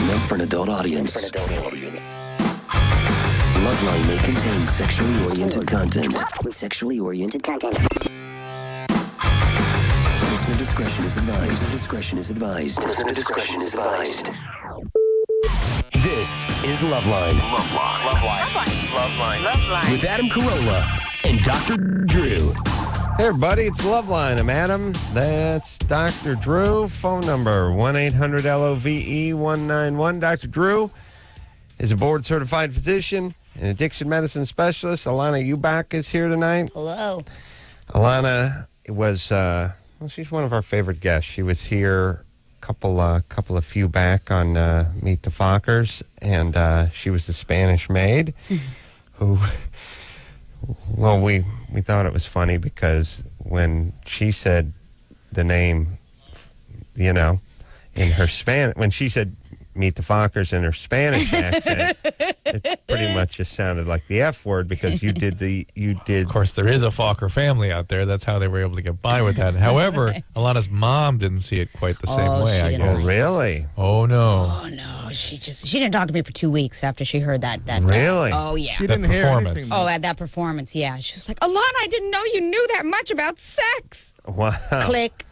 meant for an adult audience. Loveline may contain sexually oriented content. Listener discretion is advised. This is Loveline. Loveline. With Adam Carolla and Dr. Drew. Hey, everybody, it's Loveline. I'm Adam. That's Dr. Drew. Phone number 1-800-LOVE-191. Dr. Drew is a board-certified physician and addiction medicine specialist. Alanna Ubach is here tonight. Hello. Alanna was, she's one of our favorite guests. She was here a few back on Meet the Fockers, and she was the Spanish maid who... Well, we thought it was funny because when she said the name, in her when she said Meet the Fockers in her Spanish accent, it pretty much just sounded like the F word because you did. Of course, there is a Fokker family out there. That's how they were able to get by with that. However, Alana's mom didn't see it quite the same way, I guess. Oh, really? Oh, no. Oh, no. She didn't talk to me for 2 weeks after she heard that. Really? Oh, yeah. She didn't hear anything. Oh, at that performance, yeah. She was like, Alanna, I didn't know you knew that much about sex. Wow. Click.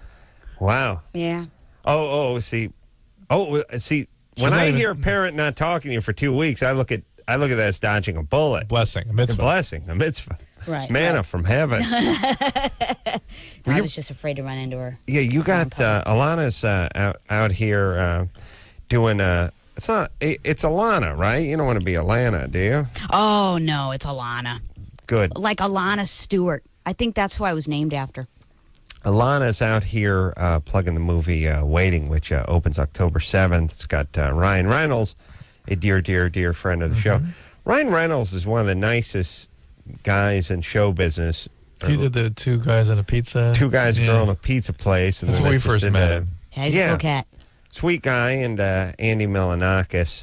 Wow. Yeah. See. When I hear a parent not talking to you for 2 weeks, I look at that as dodging a bullet. Blessing, a mitzvah. A blessing, a mitzvah. Right. Manna from heaven. I was just afraid to run into her. Yeah, you got Alana's out here doing it's Alanna, right? You don't want to be Alanna, do you? Oh, no, it's Alanna. Good. Like Alana Stewart. I think that's who I was named after. Alana's out here plugging the movie Waiting, which opens October 7th. It's got Ryan Reynolds, a dear friend of the show. Ryan Reynolds is one of the nicest guys in show business. He did the Two Guys on a Pizza. Two Guys, Girl in a Pizza Place. And that's when we first met him. Yeah, he's a cool cat. Sweet guy, and Andy Milonakis,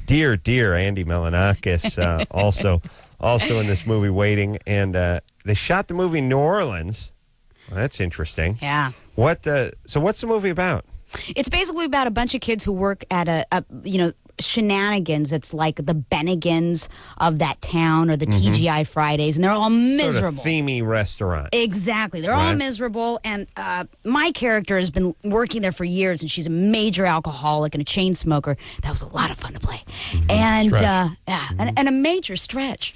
dear Andy Milonakis, also in this movie Waiting, and they shot the movie in New Orleans. Well, that's interesting. Yeah. So what's the movie about? It's basically about a bunch of kids who work at shenanigans. It's like the Bennigans of that town or the TGI Fridays, and they're all miserable. Sort of themey restaurant. Exactly. They're all miserable, and my character has been working there for years, and she's a major alcoholic and a chain smoker. That was a lot of fun to play. And and a major stretch.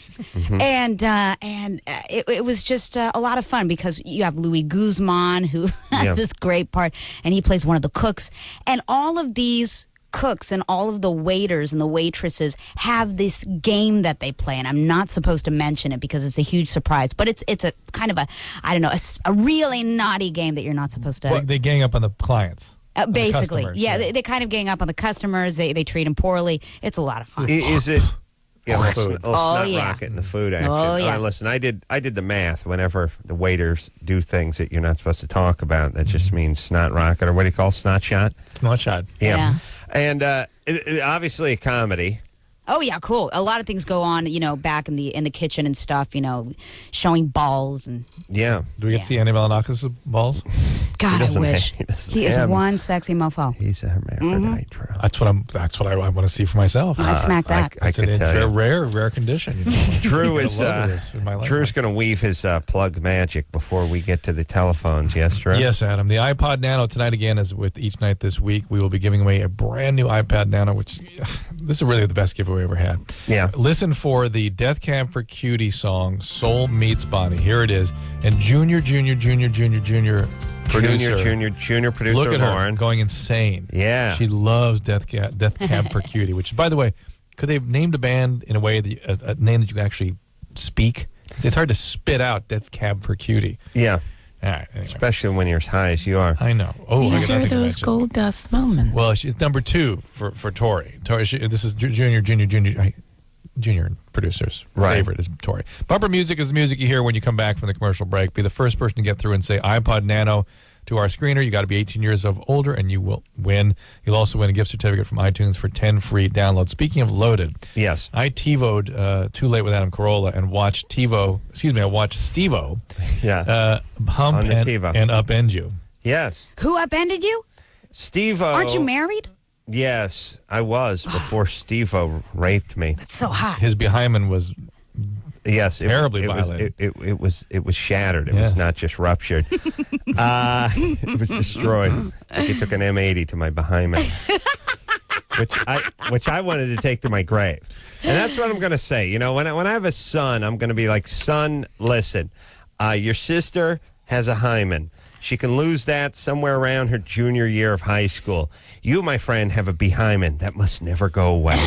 And it was just a lot of fun because you have Louis Guzman, who has this great part, and he plays one of the cooks, and all of these cooks and all of the waiters and the waitresses have this game that they play, and I'm not supposed to mention it because it's a huge surprise, but it's a kind of a really naughty game that you're not supposed to. Well, they gang up on the clients. Basically, the they kind of gang up on the customers. They treat them poorly. It's a lot of fun. Is it? Yeah, let's food. not rocket in the food action. Oh, yeah. All right, listen, I did the math. Whenever the waiters do things that you're not supposed to talk about, that just means snot rocket, or what do you call it, snot shot? Snot shot. Yeah. And it, obviously a comedy. Oh yeah, cool. A lot of things go on, back in the kitchen and stuff. Showing balls and. Yeah. Do we get to see Andy Milonakis' balls? God, I wish. He is one sexy mofo. He's a hermaphrodite. That's what I want to see for myself. I'd smack that. I It's a could tell you. rare condition. Drew is Drew's going to weave his plug magic before we get to the telephones. Yes, Drew? Yes, Adam. The iPod Nano tonight, again, as with each night this week, we will be giving away a brand new iPad Nano, which this is really the best giveaway we ever had. Yeah. Listen for the Death Cab for Cutie song, Soul Meets Body. Here it is. And junior producer Look at Lauren her going insane. Yeah. She loves Death Cab for Cutie, which, by the way, could they have named a band in a way, that a name that you can actually speak? It's hard to spit out Death Cab for Cutie. Yeah. All right, anyway. Especially when you're as high as you are. I know. Oh, These are those gold dust moments. Well, it's number 2 for Tori. This is junior producer's favorite is Tori. Bumper music is the music you hear when you come back from the commercial break. Be the first person to get through and say iPod Nano to our screener. You got to be 18 years of older, and you will win. You'll also win a gift certificate from iTunes for 10 free downloads. Speaking of loaded, yes, I TiVo'd Too Late with Adam Carolla and watched I watched Steve-O hump and upend you. Yes. Who upended you? Steve-O. Aren't you married? Yes, I was before Steve-O raped me. That's so hot. His behymen was Yes, terribly it was, violent. it was shattered. It Yes. was not just ruptured. It was destroyed. It's like he took an M80 to my behymen, which I wanted to take to my grave. And that's what I'm going to say. You know, when I have a son, I'm going to be like, son, listen, your sister has a hymen. She can lose that somewhere around her junior year of high school. You, my friend, have a behymen. That must never go away.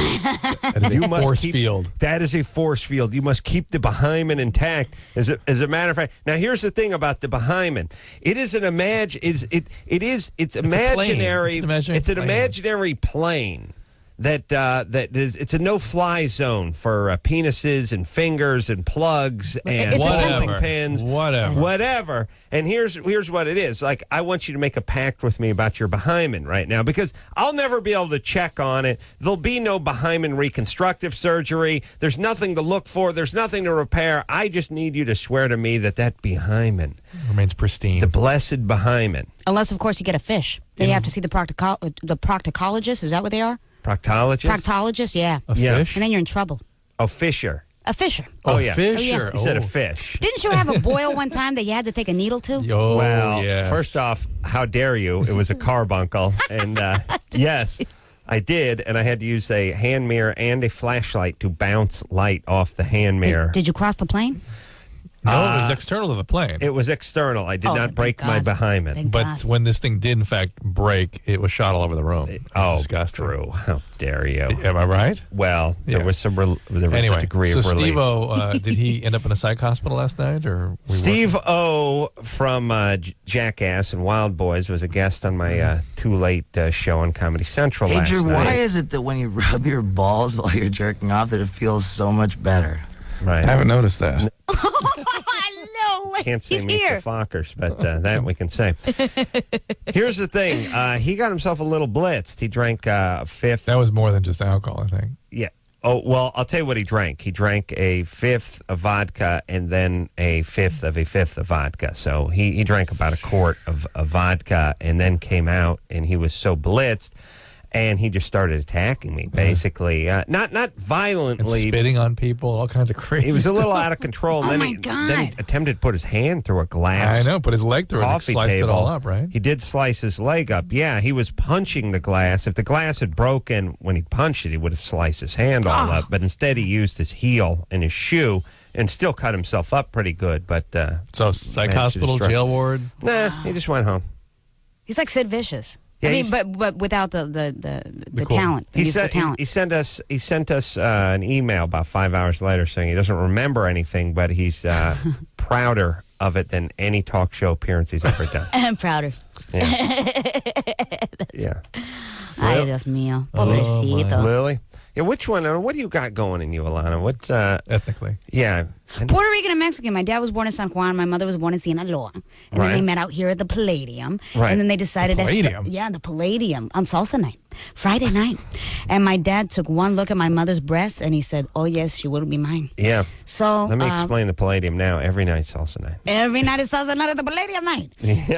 That is a force field. That is a force field. You must keep the behymen intact. As a matter of fact, now here's the thing about the behymen. It is an it's imaginary. It's an imaginary plane. It's a no-fly zone for penises and fingers and plugs and bowling pins, whatever. And here's what it is. Like, I want you to make a pact with me about your behymen right now, because I'll never be able to check on it. There'll be no behymen reconstructive surgery. There's nothing to look for. There's nothing to repair. I just need you to swear to me that behymen remains pristine. The blessed behymen. Unless, of course, you get a fish. Then you have to see the proctologist. Is that what they are? Proctologist? Proctologist, yeah. A fish? And then you're in trouble. Oh, Fisher. A fisher. Oh, yeah. Fisher. He said a fish. Didn't you have a boil one time that you had to take a needle to? Oh, well, yes. First off, how dare you? It was a carbuncle. And yes, I did. And I had to use a hand mirror and a flashlight to bounce light off the hand mirror. Did you cross the plane? No, it was external to the plane. It was external. I did not break my behymen. Thank But God. when this thing did, in fact, break, it was shot all over the room. Disgusting. Drew, how dare you? Am I right? Well, there Yes. was some a degree so of relief. Steve-O, did he end up in a psych hospital last night? Or Steve-O from Jackass and Wild Boys was a guest on my Too Late show on Comedy Central Hey, last Drew, night. why is it that when you rub your balls while you're jerking off that it feels so much better? Right. I haven't noticed that. No way. Can't say He's meet here. the Fockers, but that we can say. Here's the thing. He got himself a little blitzed. He drank a fifth. That was more than just alcohol, I think. Yeah. Oh, well, I'll tell you what he drank. He drank a fifth of vodka and then a fifth of vodka. So he drank about a quart of vodka and then came out, and he was so blitzed. And he just started attacking me, basically. Not violently. And spitting on people, all kinds of crazy He was a stuff. little out of control. Oh, And my then God. he attempted to put his hand through a glass. I know, put his leg through it and coffee sliced table. it all up, right? He did slice his leg up. Yeah, he was punching the glass. If the glass had broken when he punched it, he would have sliced his hand all up. But instead, he used his heel and his shoe and still cut himself up pretty good. But So psych managed to hospital, destroy- jail ward. Nah, he just went home. He's like Sid Vicious. Yeah, I mean, he's- but without the cool. talent. The musical talent. He sent us an email about 5 hours later saying he doesn't remember anything, but he's prouder of it than any talk show appearance he's ever done. I'm prouder. Yeah. Ay, Dios mío. Pobrecito. Lily? Yeah, which one? What do you got going in you, Alanna? What's Ethnically. yeah. Puerto Rican and Mexican. My dad was born in San Juan. My mother was born in Sinaloa. And Right. then they met out here at the Palladium. Right. And then they decided The Palladium? the Palladium on salsa night, Friday night. And my dad took one look at my mother's breasts and he said, "Oh yes, she will be mine." Yeah. So Let me explain the Palladium now. Every night salsa night. every night is salsa night at the Palladium night.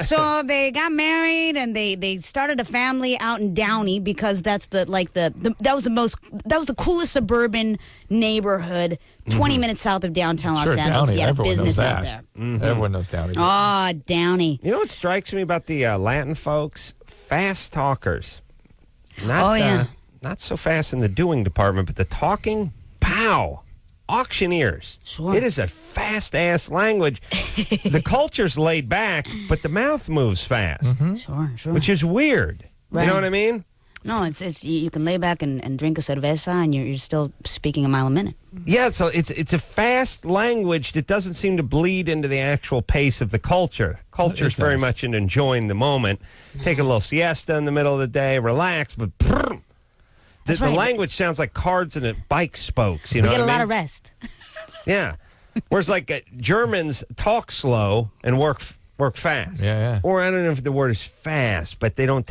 So they got married and they started a family out in Downey because that's that was the coolest suburban neighborhood, 20 minutes south of downtown Los Sure, Angeles. Downey. We had a Everyone knows business that. out there. Everyone knows Downey. Oh, Downey. You know what strikes me about the Latin folks? Fast talkers. Not, not so fast in the doing department, but the talking, pow. Auctioneers. Sure. It is a fast-ass language. The culture's laid back, but the mouth moves fast, Sure. which is weird. You Right. know what I mean? No, it's you can lay back and drink a cerveza and you're still speaking a mile a minute. Yeah, so it's a fast language that doesn't seem to bleed into the actual pace of the culture. Culture's That is very nice. much in enjoying the moment. Take a little siesta in the middle of the day, relax, but the That's right. language sounds like cards and bike spokes. You We know get a what I lot mean? of rest. Yeah. Whereas Germans talk slow and work fast. Yeah. Or I don't know if the word is fast, but they're not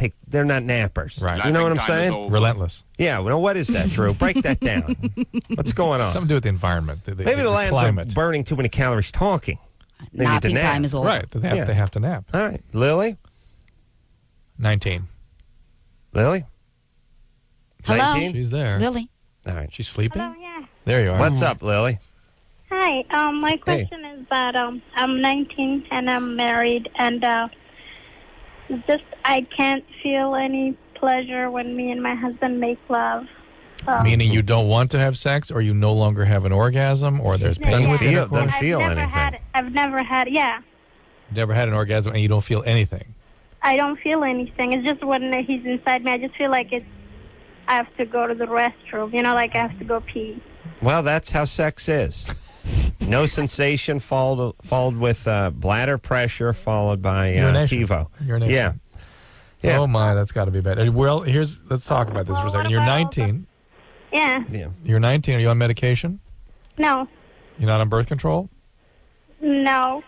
nappers. Right. You know what I'm saying? Relentless. Yeah. Well, what is that, Drew? Break that down. What's going on? Something to do with the environment. Maybe the Latins climate. are burning too many calories talking. They Napping need to nap. time is over. Right. They have to nap. All right. Lily? 19. Lily? Hello? 19? She's there. Lily. All right. She's sleeping? Hello, yeah. There you are. What's up, Lily? Hi. My question is that I'm 19 and I'm married, and just I can't feel any pleasure when me and my husband make love. Meaning you don't want to have sex, or you no longer have an orgasm, or there's pain Doesn't with feel- intercourse? doesn't feel anything. I've never had. Yeah. Never had an orgasm, and you don't feel anything. I don't feel anything. It's just when he's inside me, I just feel like I have to go to the restroom. You know, like I have to go pee. Well, that's how sex is. No sensation, followed with bladder pressure, followed by Urination. TiVo. Urination. Yeah. Yeah. Oh my, that's got to be bad. Well, let's talk about this for a second. You're 19. Yeah. Yeah. You're 19. Are you on medication? No. You're not on birth control? No.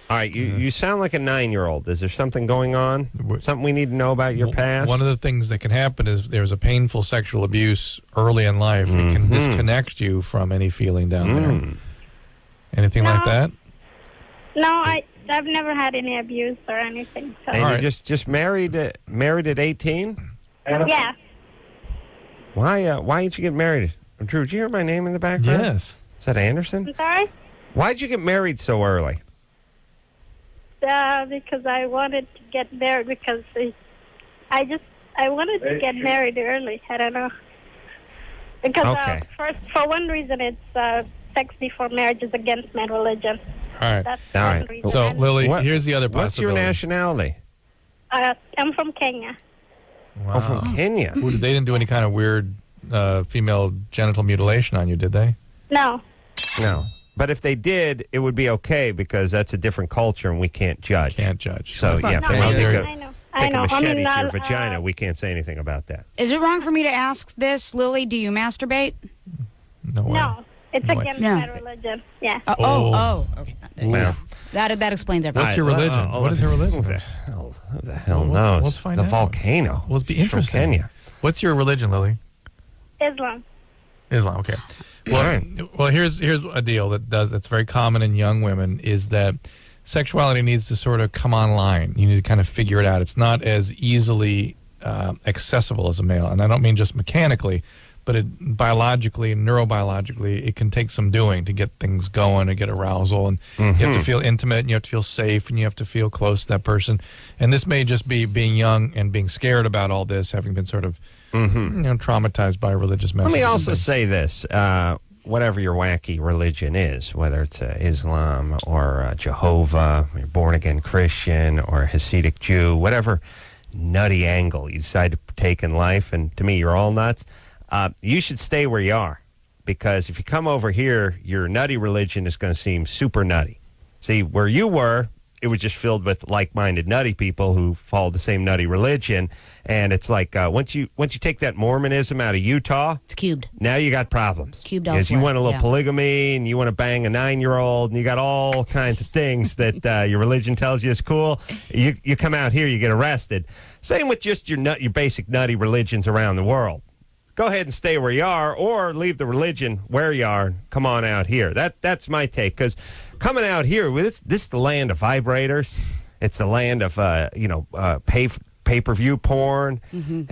All right, you sound like a 9-year-old. Is there something going on? Something we need to know about your past? One of the things that can happen is there's a painful sexual abuse early in life. It can disconnect you from any feeling down there. Anything like that? No, I've never had any abuse or anything. So. And All you right. just married at 18? Yeah. Why did you get married? Drew, did you hear my name in the background? Yes. Is that Anderson? I'm sorry? Why did you get married so early? Because I wanted to get married because I wanted to get married early. I don't know. Because Okay. for one reason, it's sex before marriage is against my religion. All right. That's All one right. reason. So, And, Lily, What- here's the other What's your possibility. nationality? I'm from Kenya. Wow. Oh, from Kenya. They didn't do any kind of weird female genital mutilation on you, did they? No. No. But if they did, it would be okay because that's a different culture and we can't judge. Can't judge. So, yeah, if No, they I take know. a, I know. take a machete to your I'll- vagina, we can't say anything about that. Is it wrong for me to ask this, Lily? Do you masturbate? No way. No. It's No way. against No. my religion. Yeah. Oh. Okay. Well, That explains everything. What's your religion? What is your religion? Who the hell Well, knows? let's find the out. volcano. Well, it'd be She's from interesting. Kenya. What's your religion, Lily? Islam. Islam. Okay. Well, All right. well, here's a deal that's very common in young women is that sexuality needs to sort of come online. You need to kind of figure it out. It's not as easily accessible as a male, and I don't mean just mechanically, but biologically, neurobiologically, it can take some doing to get things going, to get arousal, and you have to feel intimate, and you have to feel safe, and you have to feel close to that person. And this may just be being young and being scared about all this, having been sort of traumatized by religious Let messages. me also say this. Whatever your wacky religion is, whether it's Islam or Jehovah, or born-again Christian or Hasidic Jew, whatever nutty angle you decide to take in life, and to me, you're all nuts, you should stay where you are. Because if you come over here, your nutty religion is going to seem super nutty. See, where you were, it was just filled with like-minded nutty people who followed the same nutty religion. And it's like once you take that Mormonism out of Utah, It's cubed. now you got problems. Cubed Because you elsewhere, want a little yeah. polygamy and you want to bang a 9-year-old and you got all kinds of things that your religion tells you is cool. You come out here, you get arrested. Same with just your basic nutty religions around the world. Go ahead and stay where you are, or leave the religion where you are. And come on out here. That's my take. Because coming out here, this is the land of vibrators. It's the land of pay-per-view porn,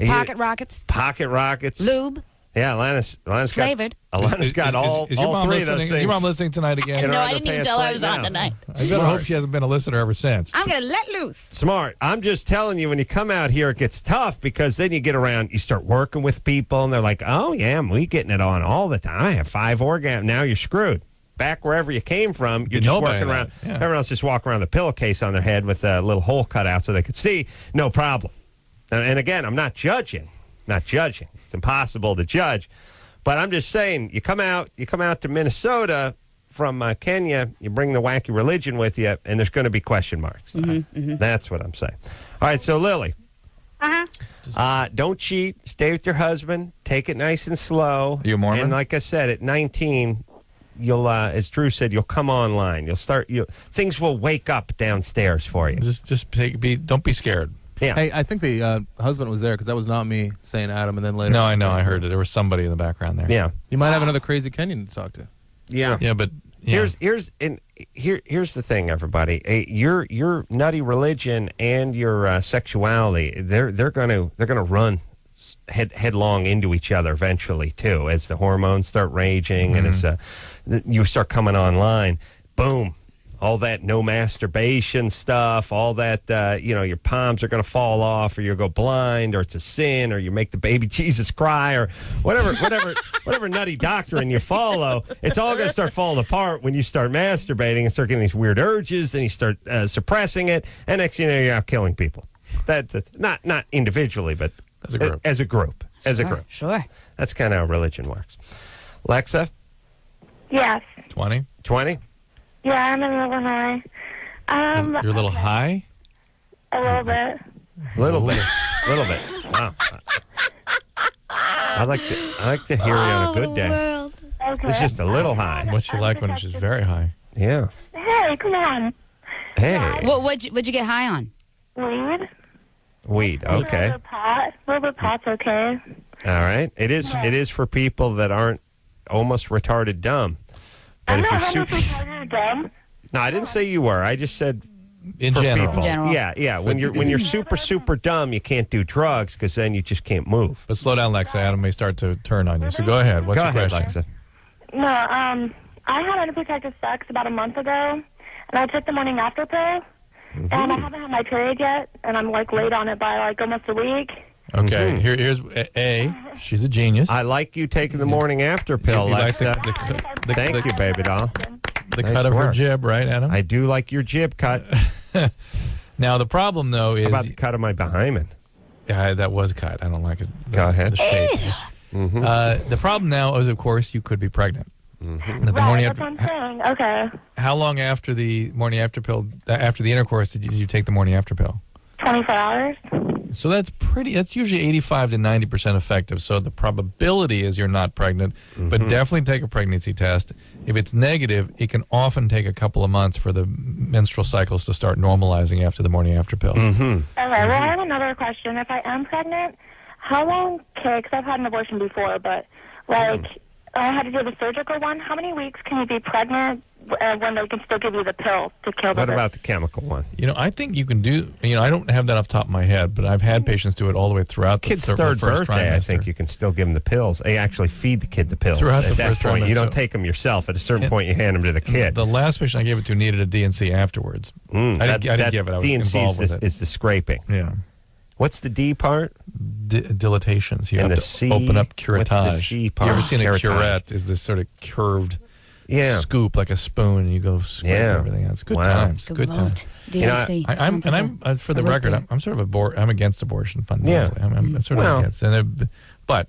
Pocket rockets, pocket rockets. lube, Yeah, Alana's flavored. Alana's got all is your mom three of those listening? things. Is your mom listening tonight again? In her No, I didn't even underpants tell her I right was on now. tonight. I better hope she hasn't been a listener ever since. I'm gonna let loose. Smart. I'm just telling you, when you come out here, it gets tough because then you get around, you start working with people, and they're like, oh, yeah, we getting it on all the time. I have 5 orgasms. Now you're screwed. Back wherever you came from, you're You know just by working that, around. yeah. Everyone else just walking around with a pillowcase on their head with a little hole cut out so they could see. No problem. And again, I'm not judging. Not judging. It's impossible to judge. But I'm just saying, you come out to Minnesota from Kenya, you bring the wacky religion with you, and there's going to be question marks. That's what I'm saying. All right, so Lily, don't cheat. Stay with your husband. Take it nice and slow. Are you a Mormon? And like I said, at 19, you'll, as Drew said, you'll come online. Things will wake up downstairs for you. Don't be scared. Yeah. Hey, I think the husband was there because that was not me saying Adam, and then later. No, I know. I heard it. There was somebody in the background there. Yeah. You might have another crazy Kenyan to talk to. Yeah. Yeah, but yeah. Here's the thing, everybody. Your nutty religion and your sexuality, they're gonna run headlong into each other eventually too, as the hormones start raging and as you start coming online. Boom. All that no masturbation stuff, all that, your palms are going to fall off, or you'll go blind, or it's a sin, or you make the baby Jesus cry, or whatever nutty doctrine you follow. It's all going to start falling apart when you start masturbating and start getting these weird urges, and you start suppressing it, and next thing you know, you're out killing people. That's not individually, but as a group. Sure. That's kind of how religion works. Lexa? Yes. 20? 20? Yeah, I'm in Loveline. You're a little high? A little bit. Little bit. Wow. I like to hear you on a good day. Okay. It's just a little high. What's she like when she's very high? Yeah. Hey, come on. Hey. What'd you get high on? Weed. Okay. A little bit pot's okay. All right. It is for people that aren't almost retarded dumb. But if you're super dumb. No, I didn't say you were. I just said In for general. people. In general. Yeah. When you're super dumb, you can't do drugs because then you just can't move. But slow down, Lexa. Adam may start to turn on you. So go ahead. What's Go your ahead, question? Lexa. No, I had unprotected sex about a month ago, and I took the morning after pill, and I haven't had my period yet, and I'm like late on it by like almost a week. Okay. Here's A. She's a genius. I like you taking the morning after pill, You like Lexa. Thank you, baby doll. The Nice cut of her work. jib, right, Adam? I do like your jib cut. Now, the problem, though, is... How about the cut of my behind? Yeah, that was cut. I don't like it. Go ahead. The shape. The problem now is, of course, you could be pregnant. And at the morning That's what I'm saying. Okay. How long after the morning after pill, after the intercourse, did you take the morning after pill? 24 hours. So that's usually 85 to 90% effective. So the probability is you're not pregnant, but definitely take a pregnancy test. If it's negative, it can often take a couple of months for the menstrual cycles to start normalizing after the morning after pill. Okay, well, I have another question. If I am pregnant, how long, because I've had an abortion before, but like I had to do the surgical one, how many weeks can you be pregnant when they can still give you the pill to kill the What about the chemical one? I think you can do, I don't have that off the top of my head, but I've had patients do it all the way throughout the Kid's the third first birthday, trimester. I think you can still give him the pills. They actually feed the kid the pills. Throughout At the that first point, you trimester. don't take them yourself. At a certain point, you hand them to the kid. The last patient I gave it to needed a DNC afterwards. I didn't give it. I was DNC involved with it. is the scraping. Yeah. What's the D part? Dilatations. You And have the to C? open up What's curettage. the C part? You ever seen a Curettage. curette? Is this sort of curved scoop like a spoon, and you go scrape everything out. It's good times. Good times. DNC. I'm for the record, I'm sort of I'm against abortion fundamentally. I'm sort of against it, but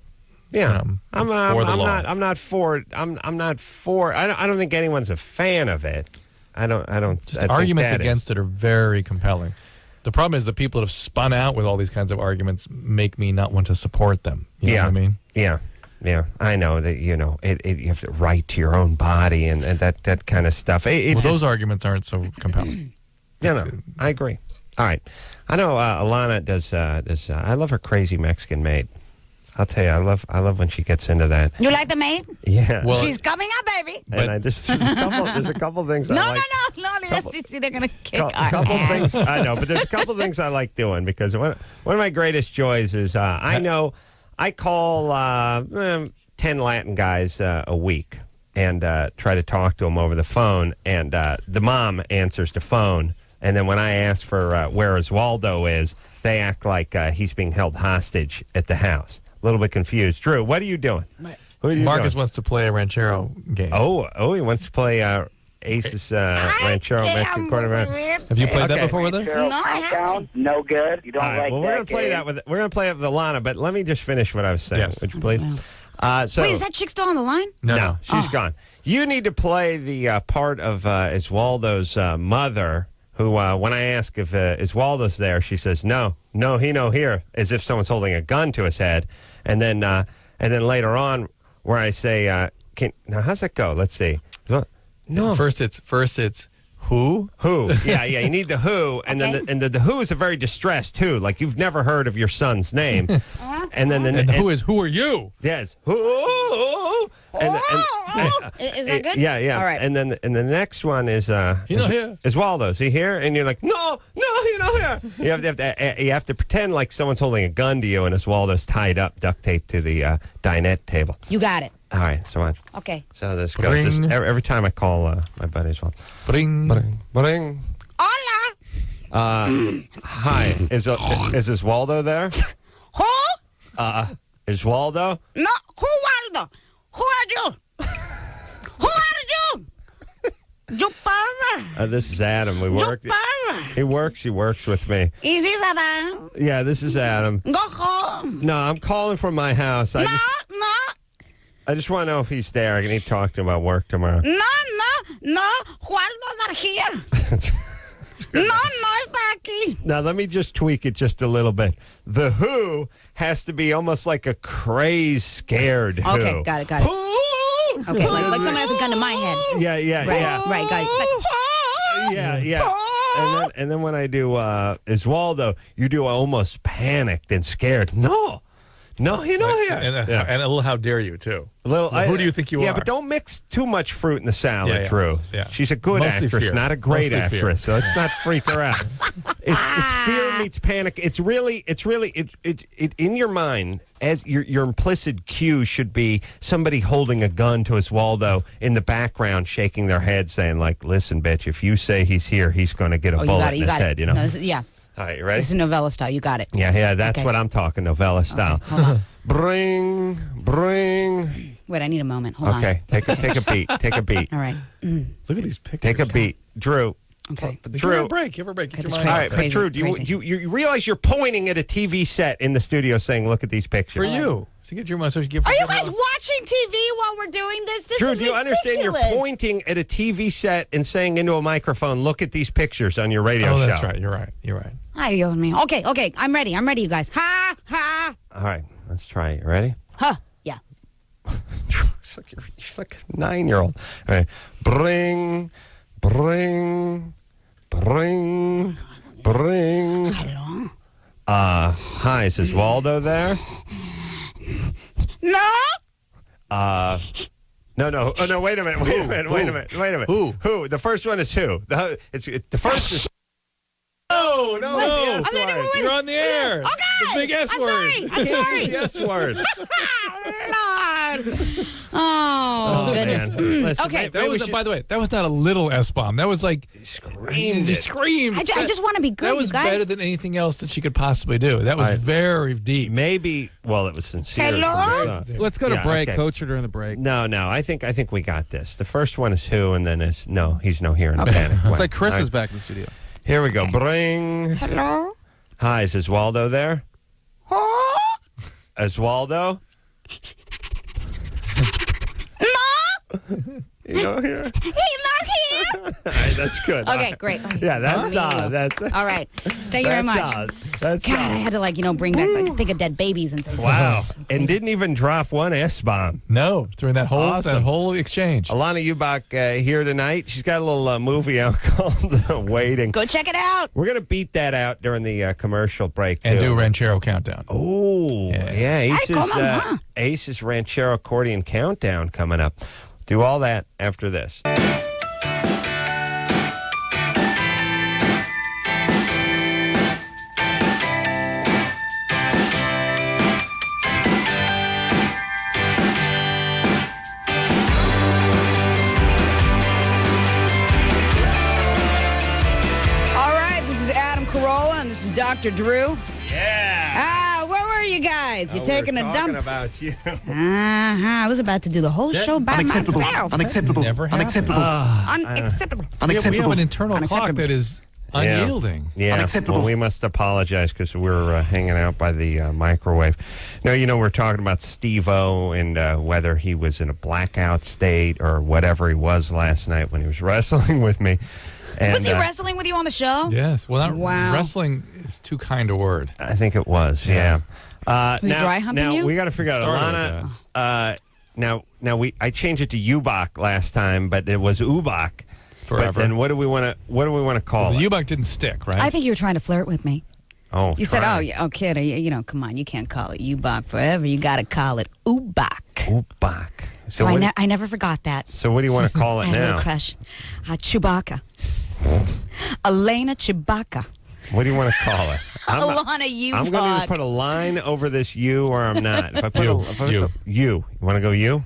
Yeah, I'm for the law. I'm not for it. I'm not for. I don't think anyone's a fan of it. I don't. Just I think arguments that against it are very compelling. The problem is the people that have spun out with all these kinds of arguments make me not want to support them. You know what I mean? Yeah, I know that. You have the right to your own body and that kind of stuff. Those arguments aren't so compelling. I agree. All right, I know Alanna does. I love her crazy Mexican maid. I'll tell you, I love when she gets into that. You like the maid? Yeah. Well, She's coming up, baby. And there's a couple things I like. No. Let's see. They're going to kick our couple ass. things I know, but there's a couple things I like doing because one of my greatest joys is I call 10 Latin guys a week and try to talk to them over the phone, and the mom answers the phone, and then when I ask for where Oswaldo is, they act like he's being held hostage at the house. A little bit confused. Drew, what are you doing? Who are you Marcus doing? wants to play a Ranchero game. Oh, he wants to play Ace's Ranchero Mexican quarterback. Have you played that before with us? No, I haven't. No good. You don't All right, like well, that we're gonna play game. we're gonna play it with Alanna, but let me just finish what I was saying. Yes. Would you please? So Wait, is that chick still on the line? no, she's gone. You need to play the part of Oswaldo's mother, who when I ask if Oswaldo's there, she says no, he no here, as if someone's holding a gun to his head, and then later on, where I say, now how's that go? Let's see. No, First it's who? Who? Yeah. You need the who, and then the who is a very distressed who, like you've never heard of your son's name, and then And who are you? Yes, who? Is that good? Yeah. All right. And then the next one is He's not here. Is Waldo? Is he here? And you're like, no, you're not here. You have to pretend like someone's holding a gun to you, and Oswaldo's tied up, duct taped to the dinette table. You got it. All right, so on. Okay. So this goes. This, every time I call my buddy Oswaldo. Bring. Bring. Hola. Hi. Is Waldo there? Who? Is Waldo? No. Who Waldo? Who are you? Who are you? You father. This is Adam. We work. You father. He works with me. Is this Adam? Yeah, this is Adam. Go home. No, I'm calling from my house. No. I just want to know if he's there. I need to talk to him about work tomorrow. No. Waldo's not here. No, está aquí. Now, let me just tweak it just a little bit. The Who has to be almost like a crazy, scared Who. Okay, got it. Who? Okay, like someone has a gun to my head. Right, got it. Yeah. And then when I do Oswaldo, you do almost panicked and scared. No, you're not here. And a little how dare you, too. Who do you think you are? Yeah, but don't mix too much fruit in the salad, Drew. Yeah. She's a good Mostly actress, fear. not a great Mostly actress. fear. So let's not freak her out. It's fear meets panic. It's really in your mind, as your implicit cue should be somebody holding a gun to Oswaldo in the background, shaking their head, saying like, "Listen, bitch, if you say he's here, he's going to get a bullet in his head." You know. No, yeah. All right, you ready? This is novella style. You got it. Yeah, that's what I'm talking, novella style. Okay, hold on. Bring. Wait, I need a moment. Hold on. Okay, take a beat. Take a beat. All right. Look at these pictures. Take a beat, Drew. Okay. Give her a break. Get It's your crazy. mind All out. right, but Crazy, Drew, do you realize you're pointing at a TV set in the studio saying, "Look at these pictures"? For you. To get your mind. So Are you guys watching TV while we're doing this? This Drew, is do you understand you're ridiculous. pointing at a TV set and saying into a microphone, "Look at these pictures" on your radio show? Oh, that's right. You're right. Ay, Dios mío. Okay. I'm ready, you guys. Ha. All right, let's try it. You ready? Huh. Yeah. You're like a 9-year-old. All right. Bring. Hello? Hi, is Oswaldo there? No. No. Oh, no, wait a minute. Who? The first one is who? The first is... No. Wait. You're on the air. Okay. The big S I'm word. sorry. The S word. Lord. Oh, goodness. Man. Listen, Okay. That was, by the way, that was not a little S-bomb. That was like... Screamed. Screamed. I just want to be good, That was you guys. better than anything else that she could possibly do. That was very deep. Maybe, well, it was sincere. Hello? Let's go to Yeah, break. okay. Coach her during the break. No, I think we got this. The first one is who, and then is no, he's no here in a panic. It's like Chris is back in the studio. Here we go. Bring. Hello? Hi, is Oswaldo there? Oh? Oswaldo? No? You know here? He's not here. All right, that's good. Okay, great. Yeah, that's Huh? solid. That's All right. Thank you very much. solid. That's God, I solid. had to bring back think of dead babies and say, Wow. And didn't even drop one S-bomb. No, during that Awesome. whole exchange. Alanna Ubach here tonight. She's got a little movie out called Waiting. Go check it out. We're going to beat that out during the commercial break, And too. do Ranchero countdown. Oh, yeah. come on. Ace's Ranchero Accordion Countdown coming up. Do all that after this. All right, this is Adam Carolla, and this is Dr. Drew. Yeah. Where were you guys? You taking a talking dump? about you. I was about to do the whole show by myself. Unacceptable. Never happened. Unacceptable. Unacceptable. We have an internal clock Unacceptable. that is unyielding. Yeah, Unacceptable. well, we must apologize because we're hanging out by the microwave. Now, we're talking about Steve-O and whether he was in a blackout state or whatever he was last night when he was wrestling with me. And, Was he wrestling with you on the show? Yes. Well, Wow. wrestling is too kind a word. I think it was, yeah. Was he dry humping now you? we got to figure out, Started Alanna. Now I changed it to Ubach last time, but it was Ubach. Forever. But then what do we want to call The it? U-Buck didn't stick, right? I think you were trying to flirt with me. Oh, You said, try. "Oh, yeah, kid, come on, you can't call it Ubach forever. You got to call it Ubach." Ubach. So I never forgot that. So what do you want to call I it had a now? little crush. Chewbacca. Alanna Chewbacca. What do you want to call it? Alanna Ubach. I'm going to put a line over this you or I'm not. If I put you. You want to go you?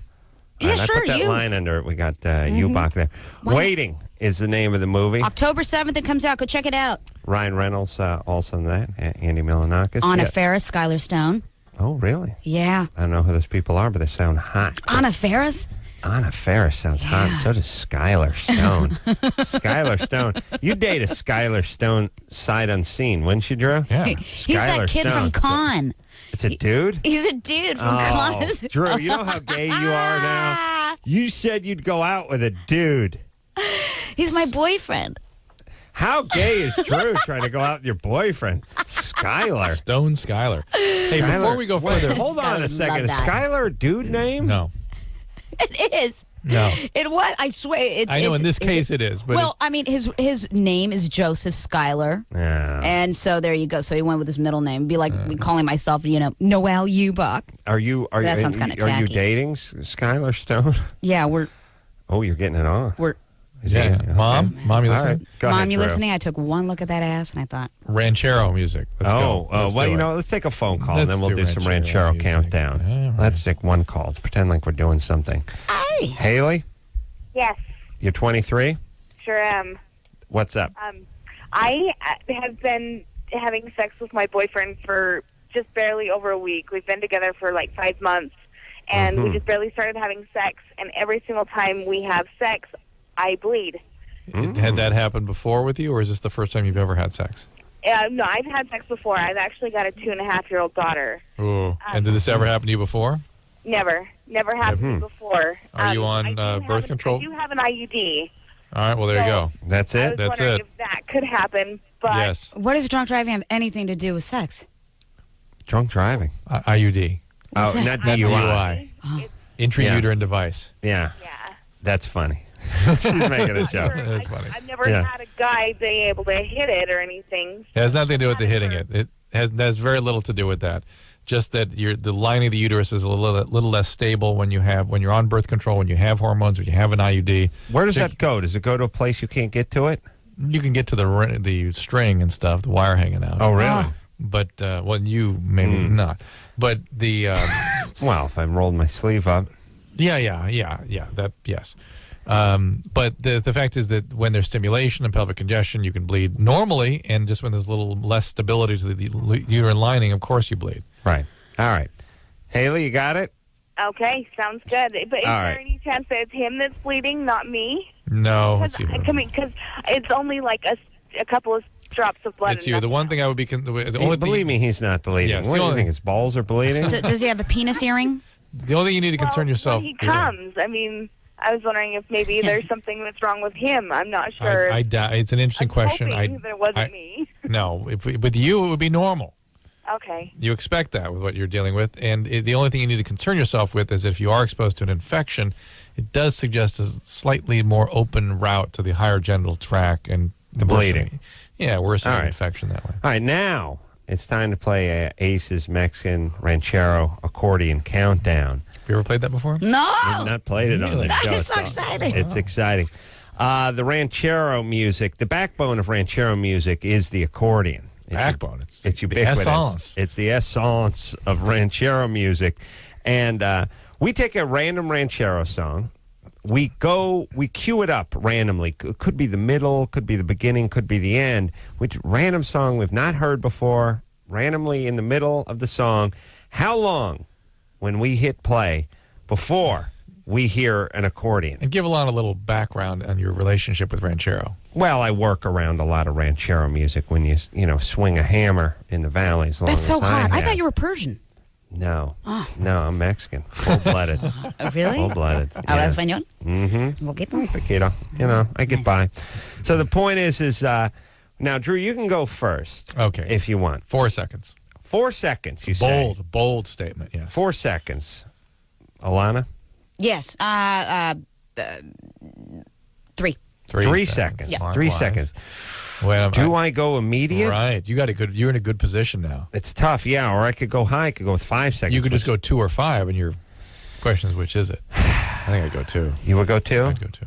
Yeah, I sure, put that you. line under it. We got Ubach there. Wow. Waiting is the name of the movie. October 7th, it comes out. Go check it out. Ryan Reynolds also in that. Andy Milonakis. Anna Faris, Skylar Stone. Oh, really? Yeah. I don't know who those people are, but they sound hot. Anna Faris? Anna Faris sounds hot. So does Skylar Stone. Skylar Stone. You date a Skylar Stone sight unseen, wouldn't you, Drew? Yeah. He's that kid from Con. It's a dude? He's a dude from Con. Drew, you know how gay you are now? You said you'd go out with a dude. He's my boyfriend. How gay is Drew trying to go out with your boyfriend? Skylar. Stone Skylar. Hey, Skylar. before we go further. Wait, hold on a second. Is love that. Skylar a dude name? No. It is. No. It was. I swear. I know in this case it is. But well, I mean, his name is Joseph Schuyler. Yeah. And so there you go. So he went with his middle name. Be like calling myself, Noelle Ubach. That sounds kinda Are you tacky. dating Skylar Stone? Yeah, we're. Oh, you're getting it on. Is yeah. he? Okay. Mom, you All listening? right. Go Mom, ahead, you Drew. listening? I took one look at that ass and I thought, Ranchero music. Let's go. Let's Well, do it. let's take a phone call, Let's and then we'll do do some Ranchero Ranchero music. countdown. All right. Let's take one call. Let's pretend like we're doing something. hey. Haley, Yes, you're 23? sure am. What's up? I have been having sex with my boyfriend for just barely over a week. We've been together for like 5 months, and we just barely started having sex. And every single time we have sex, I bleed. Had that happened before with you, or is this the first time you've ever had sex? No, I've had sex before. I've actually got a 2.5-year-old daughter. Ooh. And did this ever happen to you before? Never happened to me before. Are you on birth control? I do have an IUD. All right, well, there you go. That's I it? was That's wondering it. if that could happen, but Yes. What does drunk driving have anything to do with sex? Drunk driving. IUD. Oh, that? not Not DUI. DUI. Intrauterine device. Yeah, yeah. that's funny. She's making a joke. That's funny. I've never Yeah. had a guy being able to hit it or anything. It has nothing to do with the hitting it. It has very little to do with that. Just that the lining of the uterus is a little less stable when you're on birth control, when you have hormones, when you have an IUD. Where does that go? Does it go to a place you can't get to it? You can get to the string and stuff, the wire hanging out. Oh, really? But well, you maybe not. But the Well, if I rolled my sleeve up. yeah. That yes. But the fact is that when there's stimulation and pelvic congestion, you can bleed normally, and just when there's a little less stability to the uterine lining, of course you bleed. Right. All right. Haley, you got it? Okay, sounds good. But is All there right. any chance that it's him that's bleeding, not me? No, let's see. Because it's only like a couple of drops of blood. It's you. The one thing I would be the only Believe me, he's not bleeding. Yes, What the do you only- think? His balls are bleeding? Does he have a penis earring? The only thing you need to concern yourself. When he comes, I mean, I was wondering if maybe there's something that's wrong with him. I'm not sure. I doubt. It's an interesting I'm question. hoping that it wasn't me. No, with you, it would be normal. Okay. You expect that with what you're dealing with, and the only thing you need to concern yourself with is if you are exposed to an infection, it does suggest a slightly more open route to the higher genital tract and The bleeding. Yeah, worsening All right. infection that way. All right, now it's time to play Ace's Mexican Ranchero Accordion Countdown. Have you ever played that before? No. We've not played it on Really? the show. It's so exciting. It's exciting. The Ranchero music, the backbone of Ranchero music is the accordion. Backbone. It's It's the ubiquitous. essence. It's the essence of Ranchero music. And we take a random Ranchero song. We cue it up randomly. Could be the middle, could be the beginning, could be the end. Which random song we've not heard before, randomly in the middle of the song. How long when we hit play before we hear an accordion? And give Alanna a little background on your relationship with Ranchero. Well, I work around a lot of Ranchero music when you swing a hammer in the valley. As long That's as so hot. I have. thought you were Persian. No, no, I'm Mexican, full-blooded, Really? full-blooded. ¿Habla español? Mm-hmm. Un poquito. Poquito. I get by. So the point is now, Drew, you can go first. Okay. If you want. 4 seconds. 4 seconds. You say. Bold statement. Yes. 4 seconds. Alana. Yes. 3. 3 seconds. Yeah. 3 Wise. seconds. Well, Do I go immediate? Right. You're in a good position now. It's tough, yeah. Or I could go high. I could go with 5 seconds. You could just go 2 or 5, and your question is which is it? I think I'd go 2. You would go 2? I'd go 2.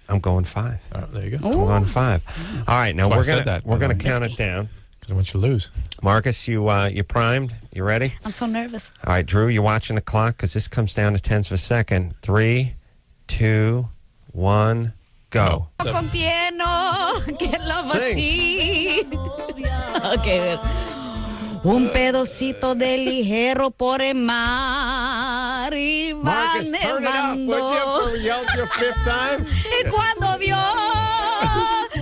I'm going 5. There you go. I'm going 5. All right, now That's why we're I said gonna that. count it down. Because I want you to lose. Marcus, you primed? You ready? I'm so nervous. All right, Drew, you're watching the clock because this comes down to tenths of a second. 3, 2, 1, go. Contieno, que lo Sing. así. Okay. Un pedacito de ligero por el mar y va Marcus, turn it up, would you, for yelled your 5th time? Y cuando vio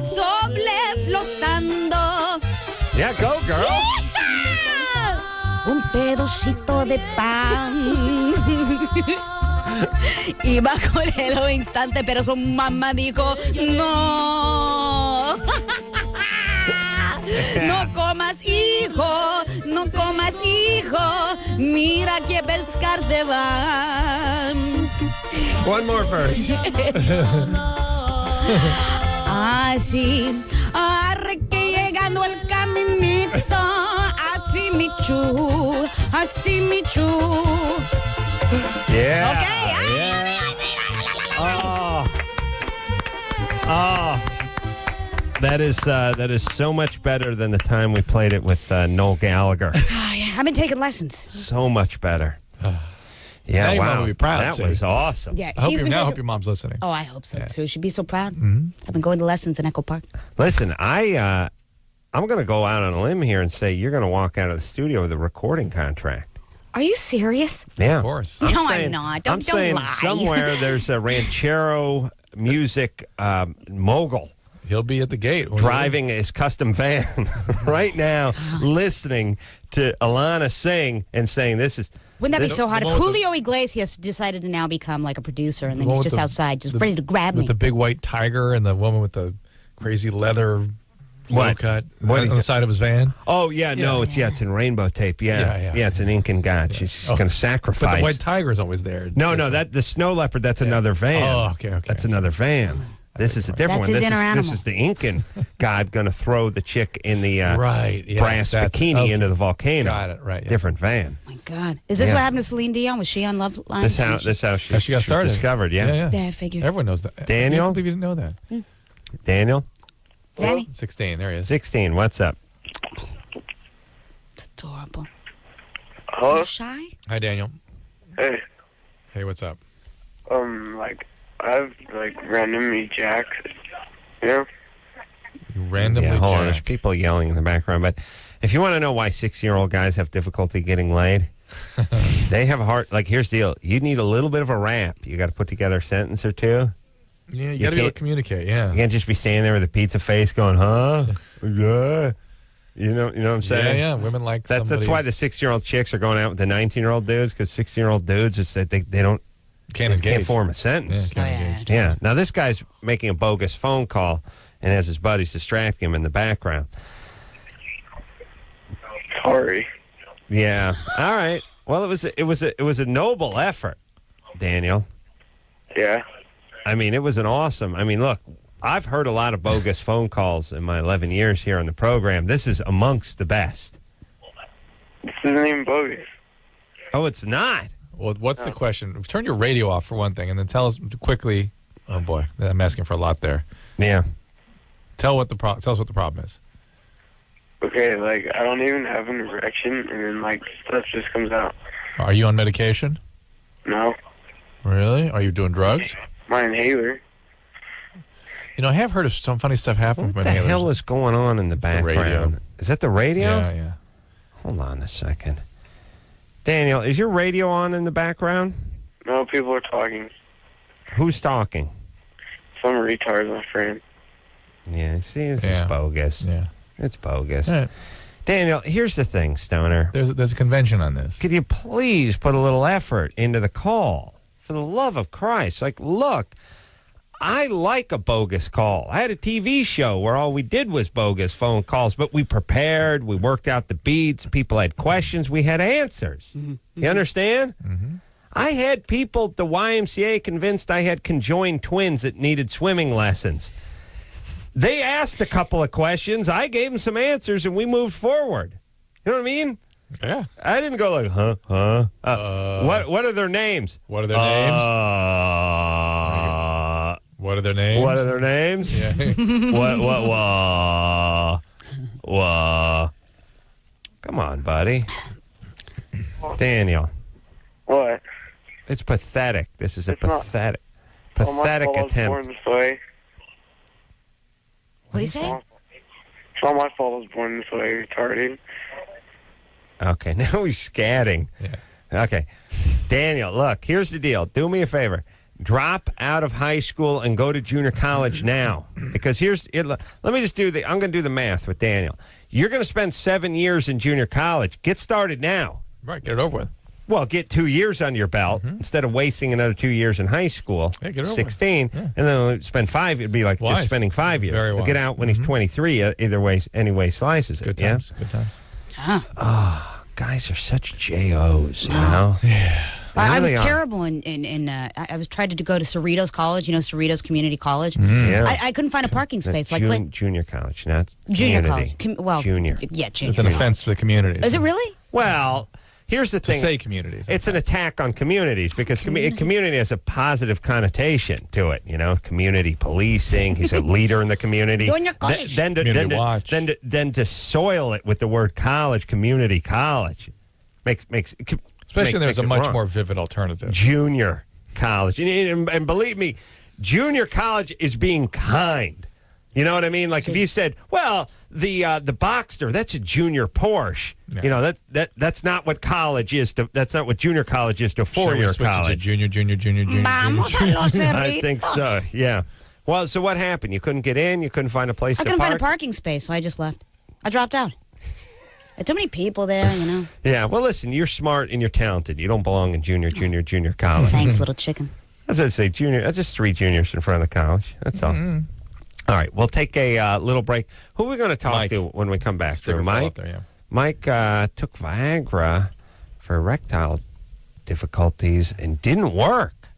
sobre flotando. Yeah, go, girl. Un pedacito de pan. Iba con él un instante, pero su mamá dijo, no. No comas, hijo, no comas, hijo. Mira que pescar te van. One more verse. Así, arre que llegando el caminito, así mi chu, así mi chu. Yeah. Okay. Yeah. Oh. That is so much better than the time we played it with Noel Gallagher. Oh, yeah. I've been taking lessons. So much better. Yeah, Now your mom wow. will be proud, That see. was awesome. Yeah, I hope, he's your, been now I taking- hope your mom's listening. Oh, I hope so too. She'd be so proud. Mm-hmm. I've been going to lessons in Echo Park. Listen, I'm going to go out on a limb here and say you're going to walk out of the studio with a recording contract. Are you serious? Yeah. Of course. No, I'm not. Don't saying lie. somewhere there's a Ranchero music mogul He'll be at the gate. driving his custom van right now, listening to Alanna sing and saying, "This is." Wouldn't that be this- so hot? If the one with Julio Iglesias decided to now become like a producer and then The he's one with just the- outside, just ready to grab me. With the big white tiger and the woman with the crazy leather low What? cut What on is the it? side of his van. Oh yeah, no, it's in rainbow tape. Yeah, Yeah. it's an Incan god. She's going to But sacrifice. the white tiger's always there. No, that the snow leopard. That's another van. Oh, okay. That's another van. This is a different That's one. his inner This animal. is the Incan god going to throw the chick in the Right, yes, brass that's- bikini okay. into the volcano. Got it, right, It's a yes. different van. Oh my God. Is this Yeah. what happened to Celine Dion? Was she on Loveline? This how she How she got was started. discovered. Yeah. Yeah, I figured. Everyone knows that. Daniel? I can't believe you didn't know that. Daniel, Danny? 16. There he is. 16. What's up? It's adorable. Are Hello? you shy? Hi, Daniel. Hey, Hey, what's up? I've randomly jacked. You know? You randomly Hold on. There's jacked. people yelling in the background. But if you want to know why 6-year-old guys have difficulty getting laid, they have a hard. Like, here's the deal. You need a little bit of a rap. You got to put together a sentence or two. Yeah, you You got to be able can't- to communicate. Yeah. You can't just be standing there with a pizza face going, huh? Yeah. You know what I'm saying? Yeah. Women like That's why the 6-year-old chicks are going out with the 19-year-old dudes, because 16-year-old dudes just they don't can't they engage. can't form a sentence. Yeah, can't Oh, yeah. engage. Yeah. Now this guy's making a bogus phone call and has his buddies distracting him in the background. Sorry. Yeah. All right. Well, it was a noble effort, Daniel. Yeah. I mean, it was an awesome. I mean, look, I've heard a lot of bogus phone calls in my 11 years here on the program. This is amongst the best. This isn't even bogus. Oh, it's not. Well, what's the question? Turn your radio off for one thing, and then tell us quickly. Oh boy, I'm asking for a lot there. Yeah. Tell us what the problem is. Okay, I don't even have an erection, and then, stuff just comes out. Are you on medication? No. Really? Are you doing drugs? My inhaler. You know, I have heard of some funny stuff happen What from the inhalers. hell is going on in the the radio. background? Is that the radio? Yeah, yeah. Hold on a second. Daniel, is your radio on in the background? No, people are talking. Who's talking? Some retard, my friend. Yeah, see, this Yeah. is bogus. Yeah. It's bogus. All right. Daniel, here's the thing, Stoner. There's a convention on this. Could you please put a little effort into the call? For the love of Christ. Look, I like a bogus call. I had a TV show where all we did was bogus phone calls, but we prepared, we worked out the beats, people had questions, we had answers. You understand? Mm-hmm. I had people at the YMCA convinced I had conjoined twins that needed swimming lessons. They asked a couple of questions, I gave them some answers, and we moved forward. You know what I mean? Yeah. I didn't go like, huh? What are their names? What are their names? What are their names? What are their names? Yeah. What? Come on, buddy. Daniel. What? It's pathetic. This is It's not. pathetic Well, my fault I was attempt. born this way. What do you say? It's not my fault I was born this way, retarded. Okay, now he's scatting. Yeah. Okay. Daniel, look, here's the deal. Do me a favor. Drop out of high school and go to junior college now. Because let me just I'm going to do the math with Daniel. You're going to spend 7 years in junior college. Get started now. Right, get it over with. Well, get 2 years on your belt instead of wasting another 2 years in high school. Yeah, get it over 16, with. Yeah. and then spend 5. It'd be like Wise. just spending 5 years. Very He'll wise. get out when he's 23. Either way, anyway, slices it. Good times. Good times. Guys are such JOs, you know. Yeah. I was really are. terrible I was trying to go to Cerritos College, Cerritos Community College. Yeah. I couldn't find a parking space. Junior college, not junior community. college. Junior. Yeah, junior. It's an offense to the community. Is it really? Well, here's the To thing. say communities. It's an attack on communities because community has a positive connotation to it. Community policing. He's a leader in the community. Junior college. Community watch. Then to soil it with the word college, community college, makes Especially makes there's a it much wrong. more vivid alternative. Junior college, and believe me, junior college is being kind. You know what I mean? Like if you said, "Well, the Boxster, that's a junior Porsche." Yeah. That's not what college is. That's not what junior college is to Shall we four-year switch it to college. junior. Vamos a los I think Cerritos. so. Yeah. Well, so what happened? You couldn't get in. You couldn't find a place I to couldn't park. find a parking space, so I just left. I dropped out. There's too many people there, Yeah. Well, listen, you're smart and you're talented. You don't belong in junior college. Thanks, little chicken. As I say, junior. That's just 3 juniors in front of the college. That's all. All right, we'll take a little break. Who are we going to talk Mike. to when we come back? Sticker Drew? fell Mike. out there, yeah. Mike took Viagra for erectile difficulties and didn't work.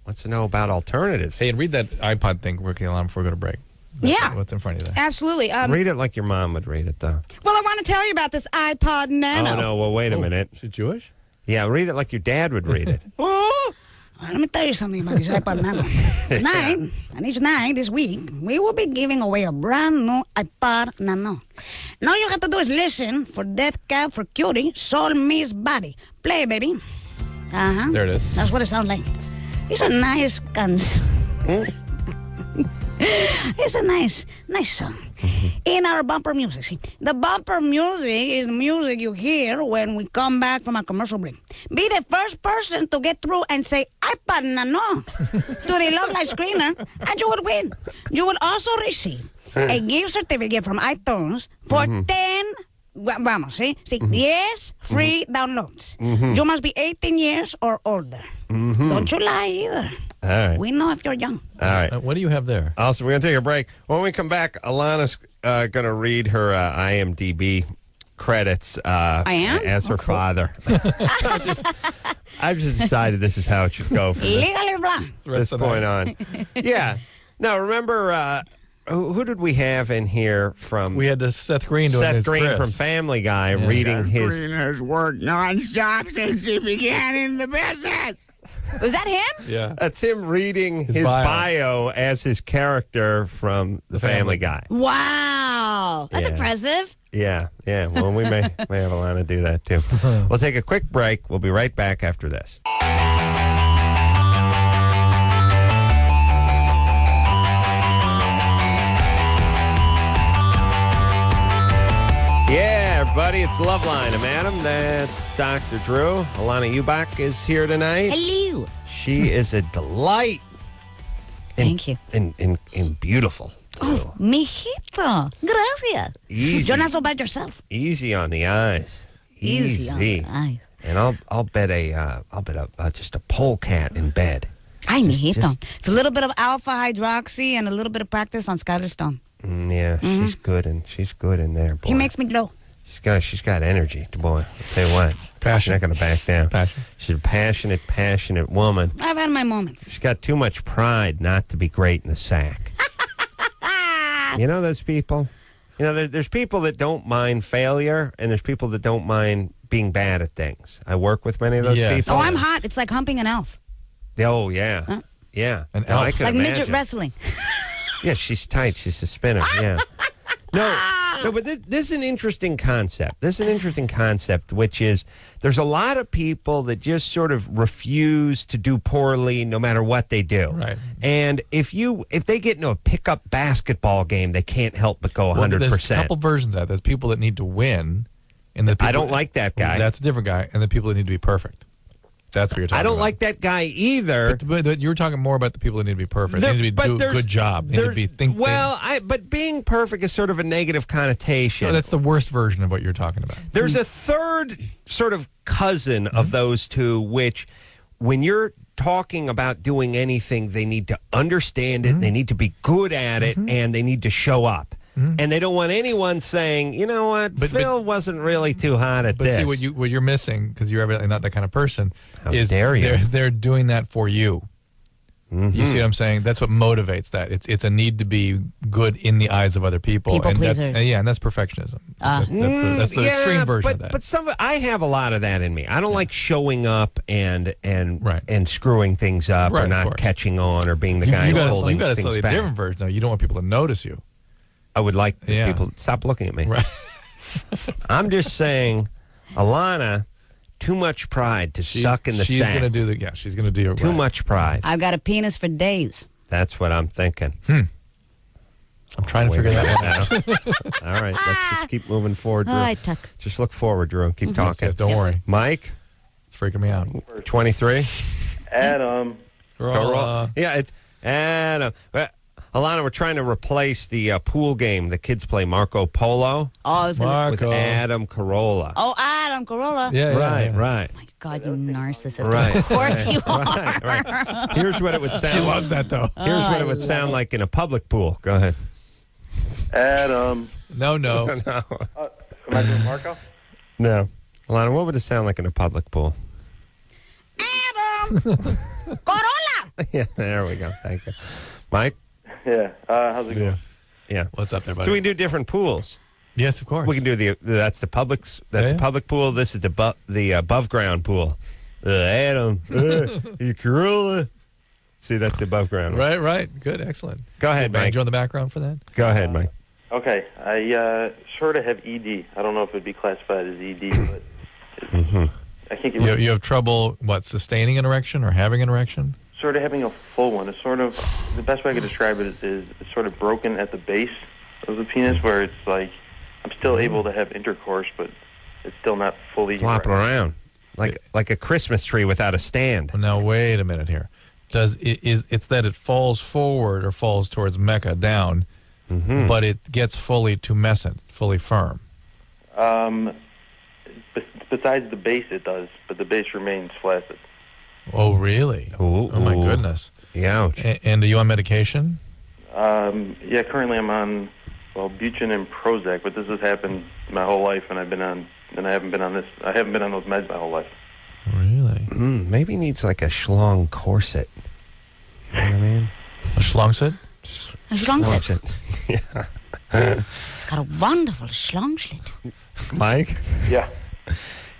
Wants to know about alternatives. Hey, and read that iPod thing, Rookie Alarm, before we go to break. Yeah. What's in front of you there? Absolutely. Read it like your mom would read it, though. Well, I want to tell you about this iPod Nano. Oh, no. Well, wait a minute. Is it Jewish? Yeah, read it like your dad would read it. Let me tell you something about this iPod Nano. Tonight, on each night this week, we will be giving away a brand new iPod Nano. And all you have to do is listen for Death Cab for Cutie, Soul Meets Body. Play, baby. Uh-huh. There it is. That's what it sounds like. It's a nice guns. It's a nice song. In our bumper music, see, the bumper music is the music you hear when we come back from a commercial break. Be the first person to get through and say iPod Nano to the Loveline screener, and you will win. You will also receive a gift certificate from iTunes for 10. Vamos, see, years free downloads. You must be 18 years or older. Don't you lie either. All right. We know if you're young. All right. What do you have there? Also, we're going to take a break. When we come back, Alana's going to read her IMDb credits as her father. I've just decided this is how it should go from Legally blonde. this point on. Yeah. Now, remember, who did we have in here from? We had Seth Green doing Seth his Green Chris. from Family Guy reading his... Green has worked nonstop since he began in the business. Was that him? Yeah. That's him reading his bio. bio as his character from the Family Guy. Wow. That's Yeah. impressive. Yeah. Well, we may have Alanna do that too. We'll take a quick break. We'll be right back after this. Yeah, everybody, it's Loveline. I'm Adam. That's Dr. Drew. Alanna Ubach is here tonight. Hello. She is a delight. Thank you. And beautiful. Oh, mijito. Gracias. Easy. You're not so bad yourself. Easy on the eyes. Easy on the eyes. And I'll bet just a polecat in bed. Ay, mijito. It's a little bit of alpha hydroxy and a little bit of practice on Skylar Stone. Yeah, she's good in there, boy. He makes me glow. She's got energy, boy. I'll tell you what. Passion. She's not going to back down. Passion. She's a passionate woman. I've had my moments. She's got too much pride not to be great in the sack. You know those people? You know, there's people that don't mind failure, and there's people that don't mind being bad at things. I work with many of those Yes. people. Oh, I'm hot. It's like humping an elf. Oh, yeah. Yeah. An No, I elf. can Like imagine. midget wrestling. Yeah, she's tight. She's a spinner. Yeah. No, but this is an interesting concept. This is an interesting concept, which is there's a lot of people that just sort of refuse to do poorly no matter what they do. Right. And if they get into a pickup basketball game, they can't help but go 100%. There's a couple versions of that. There's people that need to win, and the people I don't like that guy. That's a different guy, and the people that need to be perfect. That's what you're talking about. I don't like that guy either. But you were talking more about the people that need to be perfect. They need to do a good job. They need to be thinking. But being perfect is sort of a negative connotation. No, that's the worst version of what you're talking about. There's a third sort of cousin of those two, which when you're talking about doing anything, they need to understand it, they need to be good at it, and they need to show up. And they don't want anyone saying, you know what, Phil wasn't really too hot at this. But see, what you're missing, because you're evidently not that kind of person, How is dare you. they're doing that for you. You see what I'm saying? That's what motivates that. It's a need to be good in the eyes of other people. People and pleasers. And that's perfectionism. That's the extreme version of that. But I have a lot of that in me. I don't like showing up and Right. screwing things up Right, or of not course. catching on or being the guy you holding got a things slightly back. different version. Though. You don't want people to notice you. I would like Yeah. people stop looking at me. Right. I'm just saying, Alanna, too much pride to suck in the she's sack. Gonna do the she's gonna do it Too right. much pride. I've got a penis for days. That's what I'm thinking. I'm trying to figure that one out. All right, let's just keep moving forward, Drew. All right, Tuck. Just look forward, Drew. Keep talking. Yes, don't worry. Mike, It's freaking me out. 23. Adam. Carolla. Yeah, it's Adam. Alanna, we're trying to replace the pool game the kids play, Marco Polo, Oh, I was gonna. with Marco. Adam Carolla. Oh, Adam Carolla. Yeah, right. My God, you narcissist. Right. Of course you are. Right. Here's what it would sound She like. loves that though. Here's what it would sound like in a public pool. Go ahead. Adam. No. Am I doing Marco? No. Alanna, what would it sound like in a public pool? Adam Carolla. Yeah, there we go. Thank you. Mike? Yeah. How's it going? Yeah. What's up there, buddy? So we can do different pools. Yes, of course. We can do that's the public's Yeah. public pool. This is the above ground pool. Adam, you Carolla. See, that's the above ground. Right. Good, excellent. Go ahead, Mike. Banjo in the background for that. Go ahead, Mike. Okay. I sort of have ED. I don't know if it'd be classified as ED, but I can't get You have trouble sustaining an erection or having an erection? sort of having a full one. It's sort of the best way I could describe it is it's sort of broken at the base of the penis, where it's like I'm still able to have intercourse, but it's still not fully Flopping erect. around like a Christmas tree without a stand. Now wait a minute here. It's that it falls forward or falls towards Mecca down, but it gets fully tumescent, fully firm. Besides the base, it does, but the base remains flaccid. Oh really? Ooh, Oh my ooh. goodness. Ouch. And are you on medication? Yeah, currently I'm on Bucin and Prozac, but this has happened my whole life, and I haven't been on those meds my whole life. Really? Maybe he needs like a schlong corset. You know what I mean? A schlongset? A schlongset. Corset. It's got a wonderful schlongschlit. Mike? Yeah.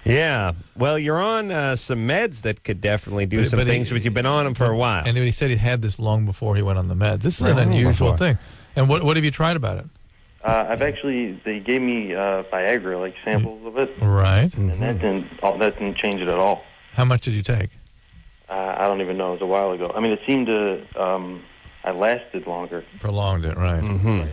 Yeah. Well, you're on some meds that could definitely do some But things, but you've been on them for a while. And he said he had this long before he went on the meds. This is Right, an unusual before. thing. And what have you tried about it? They gave me Viagra, like samples of it, Right. and that didn't change it at all. How much did you take? I don't even know. It was a while ago. I mean, it seemed to. I lasted longer, Prolonged it, right.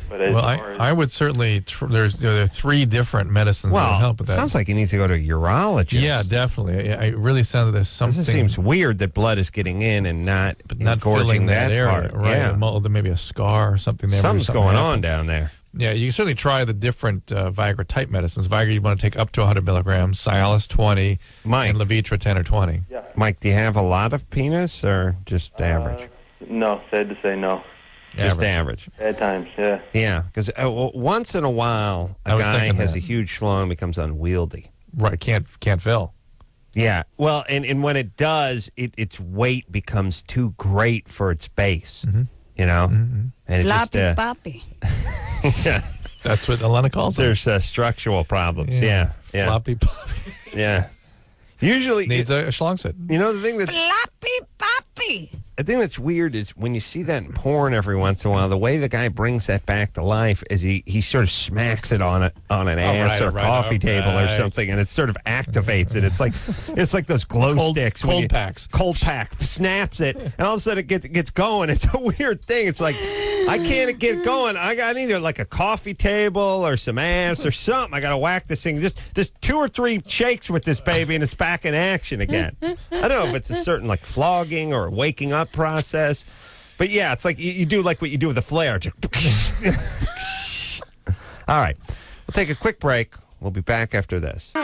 but as Well, far as, I would certainly. There are 3 different medicines that Well, would help with that. sounds like he needs to go to a urologist. Yeah, definitely. It really sounds like there's something. This seems weird that blood is getting in and not not engorging filling that area, part. right? Yeah. Well, there may be a scar or something there. Something's Maybe going happened. on down there. Yeah, you can certainly try the different Viagra type medicines. Viagra, you want to take up to 100 milligrams, Cialis 20, Mike. and Levitra 10 or 20. Mike, do you have a lot of penis or just average? no, sad to say, no. Just average. Bad times, yeah. Yeah, because once in a while, I a was guy thinking has that. a huge schlong and becomes unwieldy. Right, can't fill. Yeah, well, and when it does, its weight becomes too great for its base. You know, and it just Floppy poppy. yeah, That's what Alanna calls them. There's structural problems. Yeah. Floppy poppy. Yeah. Usually Needs a schlong set. You know, the thing that's Floppy poppy. the thing that's weird is when you see that in porn every once in a while, the way the guy brings that back to life is he sort of smacks it on an ass or a coffee table or something, and it sort of activates it. It's like those glow sticks. Cold packs. Cold pack snaps it, and all of a sudden it gets going. It's a weird thing. It's like I can't get going. I need like a coffee table or some ass or something. I got to whack this thing. Just 2 or 3 shakes with this baby, and it's back in action again. I don't know if it's a certain like flogging or waking up process, but yeah, it's like you do like what you do with a flare. All right, we'll take a quick break. We'll be back after this.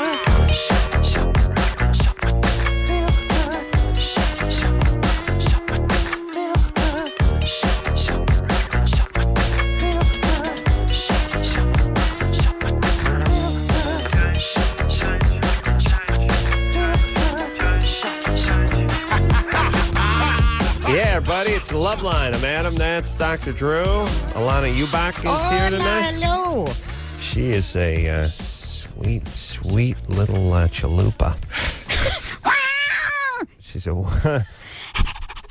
Yeah, buddy, it's Loveline. I'm Adam. That's Dr. Drew. Alanna Ubach is here tonight. Hello. She is a sweet, sweet little chalupa.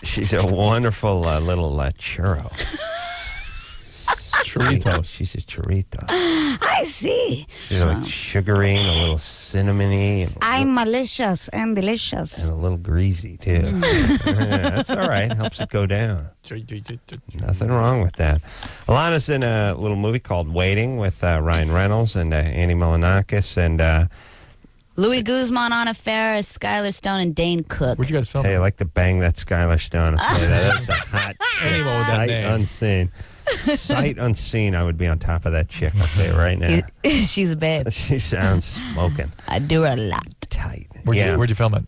She's a wonderful little churro. Churritos. She's a churrito. I see. She's like sugary and a little cinnamony. And I'm malicious and delicious. and a little greasy, too. That's all right. Helps it go down. Nothing wrong with that. Alanna's in a little movie called Waiting with Ryan Reynolds and Annie Milonakis and Louis Guzman, Anna Faris, Skylar Stone, and Dane Cook. Where'd you guys film? hey, I like to bang that Skylar Stone. I'll tell you that. That's a hot Anyone with that sight name. unseen. Sight unseen, I would be on top of that chick up there right now. She's a babe. She sounds smoking. I do her a lot. Tight. Where'd you film it?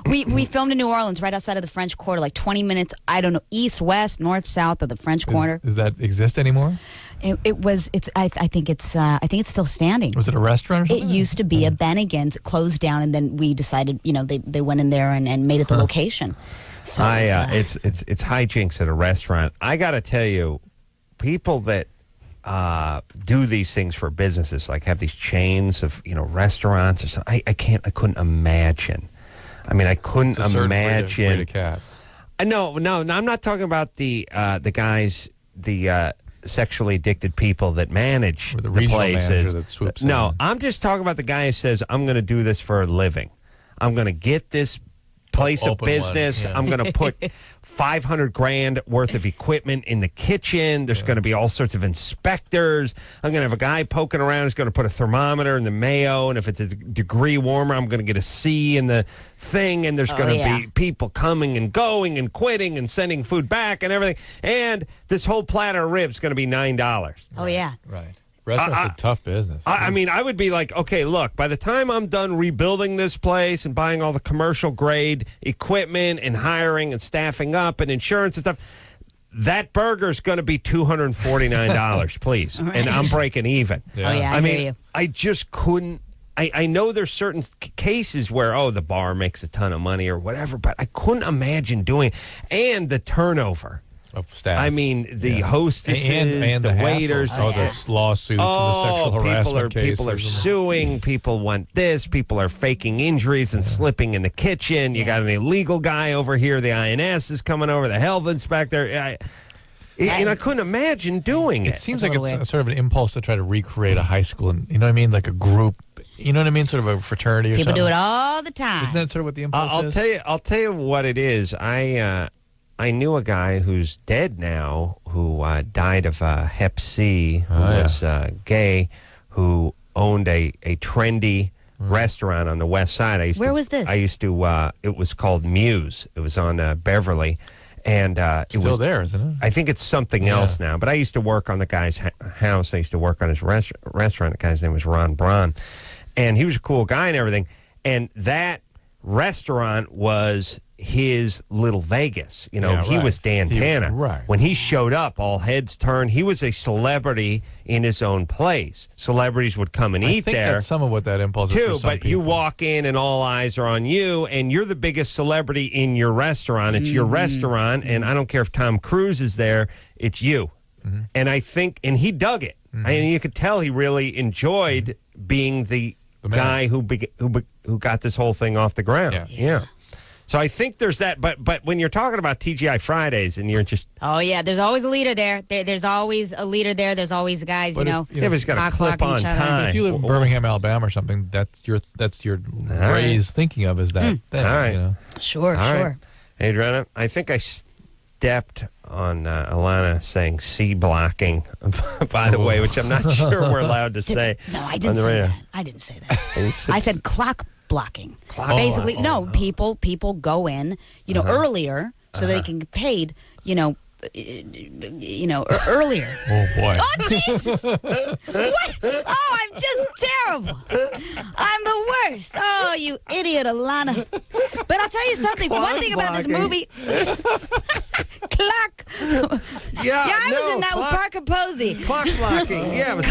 We filmed in New Orleans, right outside of the French Quarter, like 20 minutes, I don't know, east, west, north, south of the French Quarter. Does that exist anymore? I think it's still standing. Was it a restaurant or It something? used to be a Bennigan's. It closed down, and then we decided, they went in there and made it the location. So it's hijinks at a restaurant. I got to tell you, people that do these things for businesses, like have these chains of restaurants or something, I couldn't imagine. I mean, I couldn't imagine. Way to cat. No, I'm not talking about the guys, the sexually addicted people that manage Or the the regional places. manager that swoops No, in. I'm just talking about the guy who says, I'm going to do this for a living. I'm going to get this place of Open one, business. yeah. I'm going to put $500,000 worth of equipment in the kitchen. There's going to be all sorts of inspectors. I'm going to have a guy poking around who's going to put a thermometer in the mayo, and if it's a degree warmer, I'm going to get a C in the thing, and there's going to be people coming and going and quitting and sending food back and everything. And this whole platter of ribs is going to be $9. Oh, yeah. Right. Restaurants a tough business. I mean, I would be like, okay, look, by the time I'm done rebuilding this place and buying all the commercial grade equipment and hiring and staffing up and insurance and stuff, that burger's going to be $249, please. Right. And I'm breaking even. Yeah. Oh, yeah, I hear you. I just couldn't. I know there's certain cases where, the bar makes a ton of money or whatever, but I couldn't imagine doing it. And the turnover. Of staff. I mean, the hostesses, and the hassle. waiters. the lawsuits and the sexual harassment cases. People are suing. People want this. People are faking injuries and slipping in the kitchen. You got an illegal guy over here. The INS is coming over. The health inspector. And I couldn't imagine doing it. It seems like it's sort of an impulse to try to recreate a high school, and you know what I mean, like a group. You know what I mean, sort of a fraternity or People something. do it all the time. Isn't that sort of what the impulse is? I'll tell you what it is. I knew a guy who's dead now who died of Hep C, who was gay, who owned a trendy restaurant on the west side. Where was this? I used to, it was called Muse. It was on Beverly. And it Still was there, isn't it? I think it's something else now. But I used to work on the guy's house. I used to work on his restaurant. The guy's name was Ron Braun. And he was a cool guy and everything. And that restaurant was his little Vegas. He was Dan Tana. Right. When he showed up, all heads turned. He was a celebrity in his own place. Celebrities would come and I eat think there. that's some of what that impulse is Too, for some but you people. walk in and all eyes are on you, and you're the biggest celebrity in your restaurant. It's your restaurant, and I don't care if Tom Cruise is there, it's you. And I think, and he dug it. And you could tell he really enjoyed being the guy who got this whole thing off the ground. Yeah. So I think there's that, but when you're talking about TGI Fridays and you're just... Oh, yeah, there's always a leader there. There's always a leader there. There's always guys, but he's got a clip on time. If you live in Birmingham, Alabama or something, that's your raised thinking of as that thing. All right. You know? Sure. Adriana, I think I stepped on Alanna saying C blocking, by the way, which I'm not sure we're allowed to say. No, I didn't say that. I didn't say that. I said clock blocking. Basically, people go in, earlier so they can get paid, earlier. Oh boy. Oh Jesus! What? Oh, I'm just terrible. I'm the worst. Oh, you idiot, Alanna. But I'll tell you something. One thing about this movie, clock. Yeah, I was in that with Parker Posey. Clock blocking. Yeah, it was.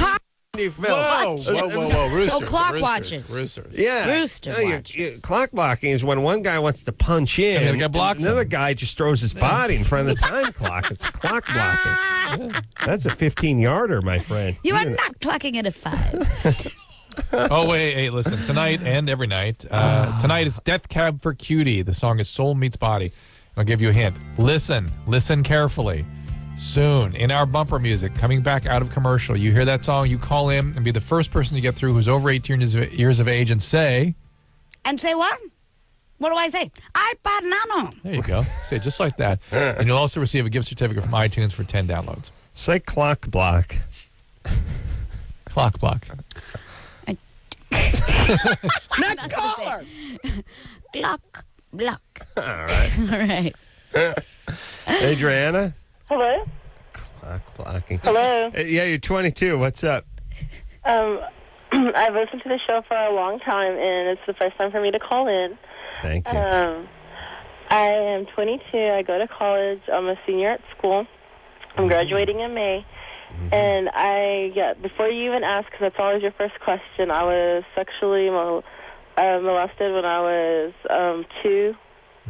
Whoa, Rooster. Oh, clock watches. Rooster. Yeah. Rooster watches. Clock blocking is when one guy wants to punch in and the guy blocks another him. guy just throws his body in front of the time clock. It's clock blocking. That's a 15-yarder, my friend. You are not clocking it at 5. Oh, wait, hey, listen. Tonight and every night. Tonight is Death Cab for Cutie. The song is Soul Meets Body. I'll give you a hint. Listen carefully. Soon, in our bumper music, coming back out of commercial, you hear that song, you call in and be the first person to get through who's over 18 years of age and say... And say what? What do I say? iPod Nano. There you go. Say it just like that. And you'll also receive a gift certificate from iTunes for 10 downloads. Say clock block. Clock block. Next caller! Clock block. All right. Adriana? Hello? Clock blocking. Hello? Yeah, you're 22. What's up? I've listened to the show for a long time, and it's the first time for me to call in. Thank you. I am 22. I go to college. I'm a senior at school. I'm graduating in May. And before you even ask, because that's always your first question, I was sexually molested when I was 2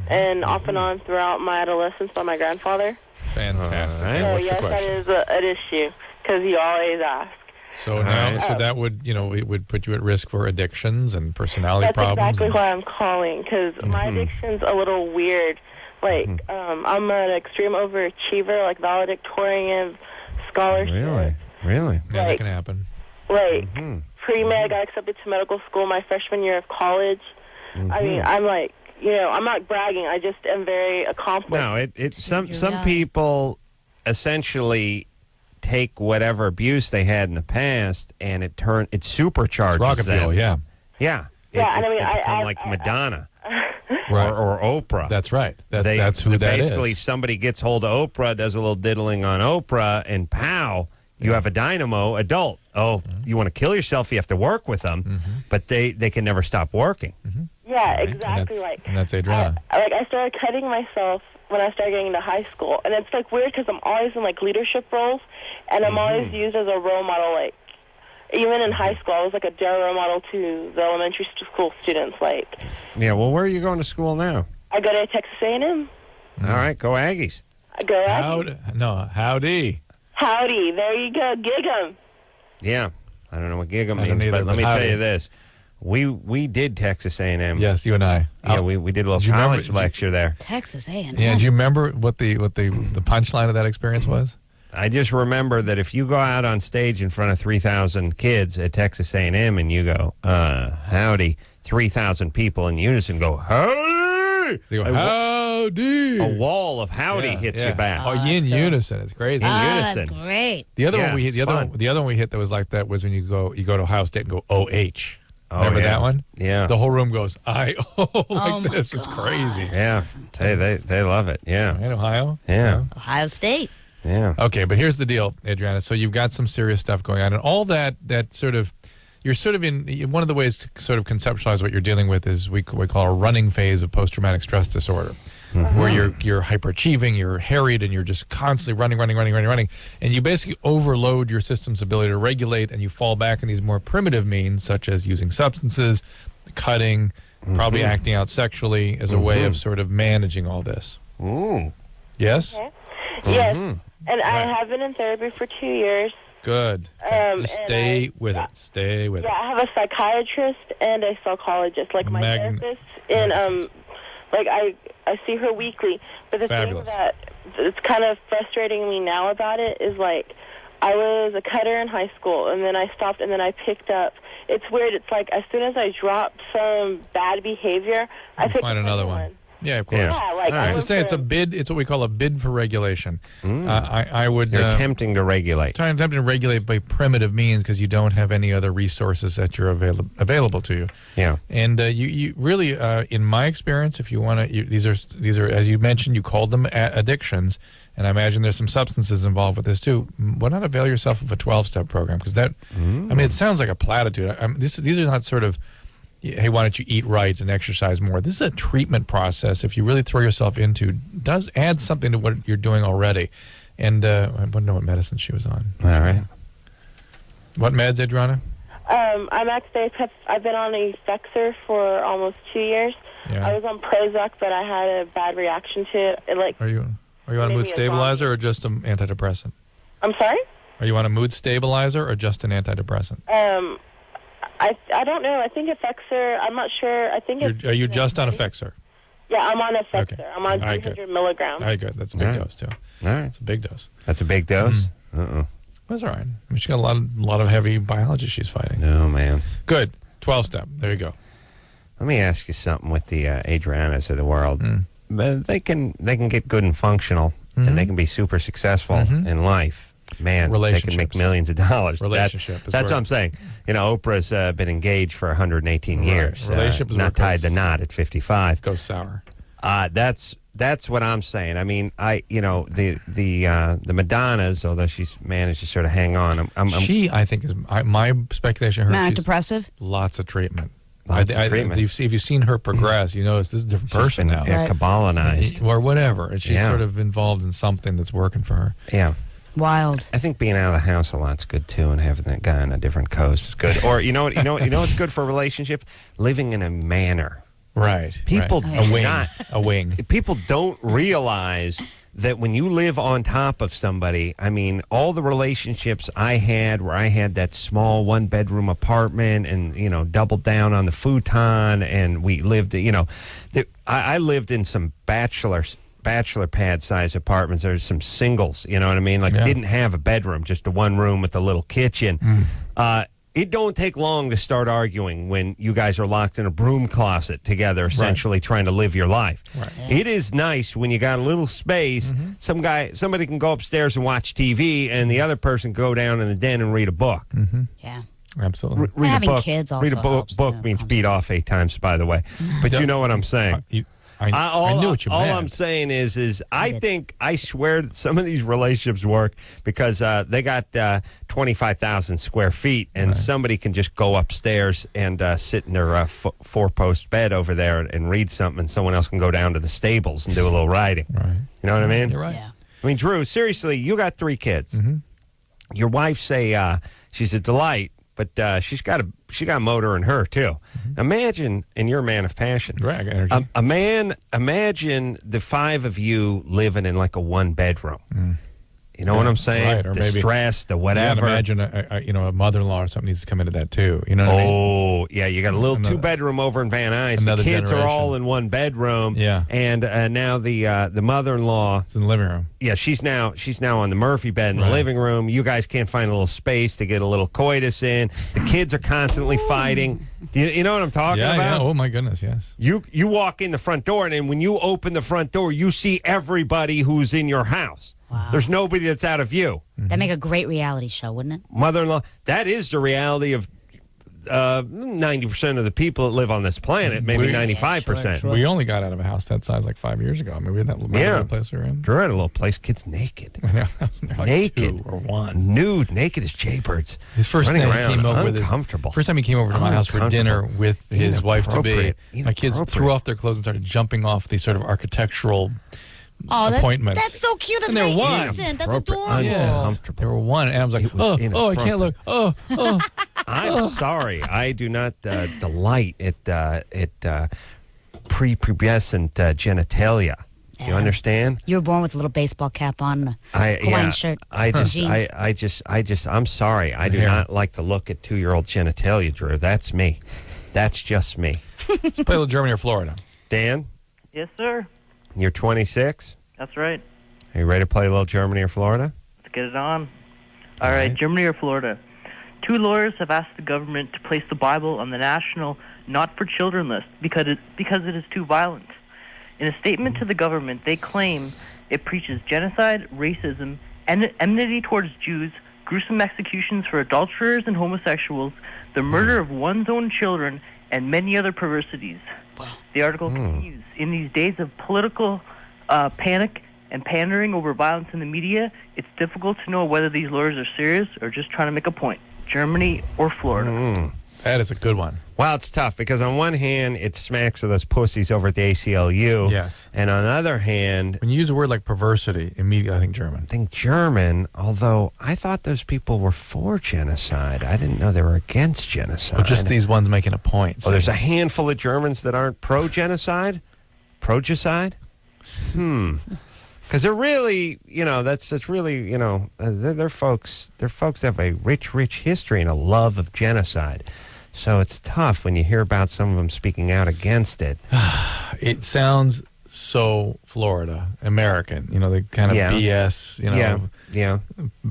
and off and on throughout my adolescence by my grandfather. Fantastic. So, What's yes, the question? that is an issue, because you always ask. So that would, it would put you at risk for addictions and personality problems. That's exactly why I'm calling, because my addiction's a little weird. Like, I'm an extreme overachiever, like valedictorian, scholarship. Really? Yeah, that can happen. Like, pre-med, I got accepted to medical school my freshman year of college. I mean, I'm like, I'm not bragging. I just am very accomplished. No, it's some people essentially take whatever abuse they had in the past and it supercharges rocket them. fuel, yeah. Yeah. And I mean, they become like Madonna. Right. Or Oprah. That's right. That's who that is. Basically, somebody gets hold of Oprah, does a little diddling on Oprah, and pow, you have a dynamo adult. Oh, you want to kill yourself, you have to work with them, but they can never stop working. Yeah, exactly. And that's Adriana. I started cutting myself when I started getting into high school. And it's, weird because I'm always in, leadership roles, and I'm always used as a role model, even in high school, I was a dare role model to the elementary school students. Yeah, well, where are you going to school now? I go to Texas A&M. All right, go Aggies. I go Aggies. Howdy. Howdy. There you go. Gig 'em. Yeah, I don't know what gig 'em means, but let me tell you this. We did Texas A&M. Yes, you and I. Yeah, we did a little college lecture there. Texas A&M. Yeah, do you remember what the punchline of that experience was? I just remember that if you go out on stage in front of 3,000 kids at Texas A&M and you go, howdy, 3,000 people in unison go, howdy! They go, howdy! A wall of howdy hits you back. Oh, in unison. It's crazy. In unison. That's great. The other one we hit, the other one we hit that was like that was when you go to Ohio State and go OH. Remember that one? Yeah. The whole room goes, like this. It's crazy. Yeah. They love it. Yeah. In Ohio? Yeah. Ohio State. Yeah. Okay, but here's the deal, Adriana. So you've got some serious stuff going on, and all that sort of, you're sort of in one of the ways to sort of conceptualize what you're dealing with is we call a running phase of post-traumatic stress disorder, where you're hyperachieving, you're harried, and you're just constantly running, and you basically overload your system's ability to regulate, and you fall back in these more primitive means, such as using substances, cutting, probably acting out sexually as a way of sort of managing all this. Ooh. Yes? Okay. Yes. And I have been in therapy for 2 years. Good. Just stay with it. Stay with it. Yeah, I have a psychiatrist and a psychologist, like my therapist. And like I see her weekly. But the Fabulous. thing that it's kind of frustrating me now about it is like I was a cutter in high school, and then I stopped, and then I picked up. It's weird. It's like as soon as I drop some bad behavior, I pick find up another one. Yeah, of course. Yeah, like To say it's a bid. It's what we call a bid for regulation. I would. You're attempting to regulate. Attempting to regulate by primitive means because you don't have any other resources that you're available to you. Yeah. And you really, in my experience, if you want to, these are as you mentioned, you called them addictions, and I imagine there's some substances involved with this too. Why not avail yourself of a 12-step program? Because that, I mean, it sounds like a platitude. These are not sort of, hey, why don't you eat right and exercise more? This is a treatment process. If you really throw yourself into, does add something to what you're doing already. And I want to know what medicine she was on. All right. What meds, Adriana? I'm actually, I've been on a Fexer for almost 2 years. Yeah. I was on Prozac, but I had a bad reaction to it. Are you on a mood stabilizer or just an antidepressant? I'm sorry? Are you on a mood stabilizer or just an antidepressant? I don't know. I think a Fexer. I'm not sure. I think it's... Are you just on a Fexer? Yeah, I'm on a Fexer. Okay. I'm on 300 milligrams. All right, good. That's a big dose, too. All right. It's a big dose. That's a big dose? That's all right. I mean, she's got a lot of heavy biology she's fighting. No, man. Good. 12-step. There you go. Let me ask you something with the Adrianas of the world. But they can get good and functional, and they can be super successful in life. Man, they can make millions of dollars. That's what I'm saying. You know, Oprah's been engaged for 118 years. Relationship is not tied to knot at 55. Goes sour. That's what I'm saying. I mean, the Madonnas, although she's managed to sort of hang on. I think is my speculation. Manic depressive. Lots of treatment. Treatment. If you've seen her progress, you notice this is a different person now. Yeah, Kabbalanized. Or whatever. And she's sort of involved in something that's working for her. Yeah. Wild. I think being out of the house a lot's good too, and having that guy on a different coast is good. Or you know what's good for a relationship? Living in a manor. Right. People a wing. People don't realize that when you live on top of somebody, I mean, all the relationships I had where I had that small 1-bedroom apartment and, you know, doubled down on the futon, and we lived, you know, I lived in some bachelor pad size apartments. There's some singles, you know what I mean? Like didn't have a bedroom, just a one room with a little kitchen. It don't take long to start arguing when you guys are locked in a broom closet together, essentially trying to live your life. Right. It is nice when you got a little space. Somebody can go upstairs and watch TV, and the other person can go down in the den and read a book. Yeah. Absolutely. Read having a book. Kids also read a book means beat off 8 times, by the way. But you know what I'm saying. I knew what you meant. All I'm saying is I swear that some of these relationships work because they got 25,000 square feet, and somebody can just go upstairs and sit in their 4-post bed over there and read something, and someone else can go down to the stables and do a little riding. Right. You know what I mean? You're right. Yeah. I mean, Drew, seriously, you got 3 kids. Your wife say she's a delight, but she got a motor in her too. Imagine, and you're a man of passion. Right, I got energy. Imagine the 5 of you living in like a 1-bedroom. You know what I'm saying? Right, or the maybe stress, the whatever. Imagine a mother-in-law or something needs to come into that too. You know what I mean? Yeah, you got a little 2-bedroom over in Van Nuys. The kids are all in 1 bedroom. Yeah, and now the mother-in-law is in the living room. Yeah, she's now on the Murphy bed in the living room. You guys can't find a little space to get a little coitus in. The kids are constantly fighting. You know what I'm talking about? Yeah. Oh my goodness, yes. You walk in the front door, and then when you open the front door, you see everybody who's in your house. Wow. There's nobody that's out of view. That'd make a great reality show, wouldn't it? Mother-in-law. That is the reality of 90% of the people that live on this planet, maybe 95%. Sure. We only got out of a house that size like 5 years ago. I mean, we had that little place we were in. Drew had a little place. Kids naked. Like naked. 2 or 1. Nude. Naked as jaybirds. His first running day around, he came over uncomfortable. First time he came over to my house for dinner with his wife-to-be, my kids threw off their clothes and started jumping off these sort of architectural appointments. That's so cute. That's very innocent. That's adorable. Uncomfortable. There were 1, and I was like, oh, I can't look. Oh. I'm sorry. I do not delight at prepubescent genitalia. You understand? You were born with a little baseball cap on, a Hawaiian shirt. I'm sorry. I do not like to look at 2-year-old genitalia, Drew. That's me. That's just me. Let's play a little Germany or Florida. Dan? Yes, sir. You're 26? That's right. Are you ready to play a little Germany or Florida? Let's get it on. All right, Germany or Florida. 2 lawyers have asked the government to place the Bible on the national not for children list because it is too violent. In a statement to the government, they claim it preaches genocide, racism, enmity towards Jews, gruesome executions for adulterers and homosexuals, the murder of one's own children, and many other perversities. The article continues, in these days of political panic and pandering over violence in the media, it's difficult to know whether these lawyers are serious or just trying to make a point. Germany or Florida? That is a good one. Well, it's tough because on one hand, it smacks of those pussies over at the ACLU. Yes. And on the other hand... When you use a word like perversity, immediately I think German. Although I thought those people were for genocide. I didn't know they were against genocide. Well, just these ones making a point. Oh, there's a handful of Germans that aren't pro-genocide? Pro-gicide? Because they're really, that's really, they're folks that have a rich history and a love of genocide. So it's tough when you hear about some of them speaking out against it. It sounds so Florida, American, the kind of BS,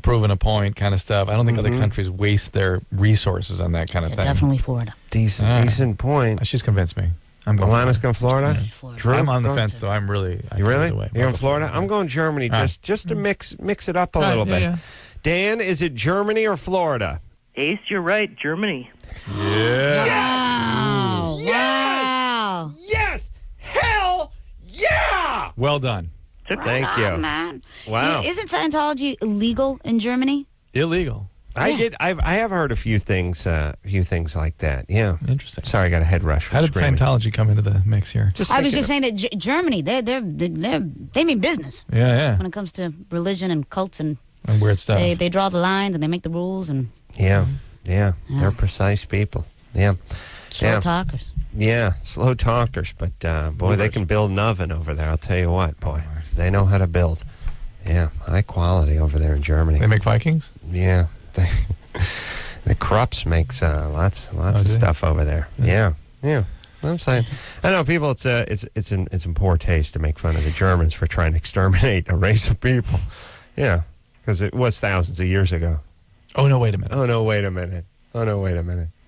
proving a point kind of stuff. I don't think other countries waste their resources on that kind of thing. Definitely Florida. Decent point. She's convinced me. Alana's going Florida? Drew, I'm on the fence, though. I'm really... You really? You're in Florida? I'm going Germany just to mix it up a little bit. Yeah. Dan, is it Germany or Florida? Ace, you're right. Germany. Yeah. Wow. Yes! Wow. Yes! Hell yeah! Well done. Thank you. Man. Wow. Isn't Scientology illegal in Germany? Illegal. I have heard a few things like that. Yeah. Interesting. Sorry, I got a head rush. How did Scientology come into the mix here? I was just saying that Germany, they mean business. Yeah. When it comes to religion and cults and weird stuff. They draw the lines and they make the rules and. Yeah. They're precise people. Yeah. Slow talkers. Yeah, slow talkers. But boy, they can build an oven over there. I'll tell you what, boy, they know how to build. Yeah, high quality over there in Germany. They make Vikings. Yeah. The Krups makes lots of stuff over there. Yeah. I'm saying, I know people. It's in poor taste to make fun of the Germans for trying to exterminate a race of people. Yeah, because it was thousands of years ago. Oh no! Wait a minute.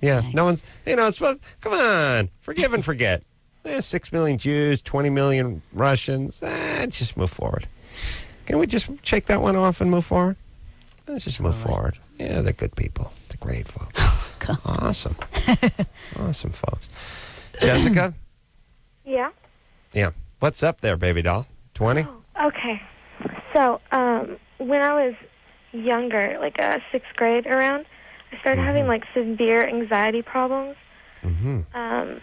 Yeah, no one's. It's supposed. Come on, forgive and forget. 6 million Jews, 20 million Russians. Just move forward. Can we just shake that one off and move forward? Let's just move forward. Yeah, they're good people. They're great folks. Awesome. Awesome folks. Jessica? Yeah? Yeah. What's up there, baby doll? 20? Oh, okay. So, when I was younger, like 6th grade around, I started having like severe anxiety problems. And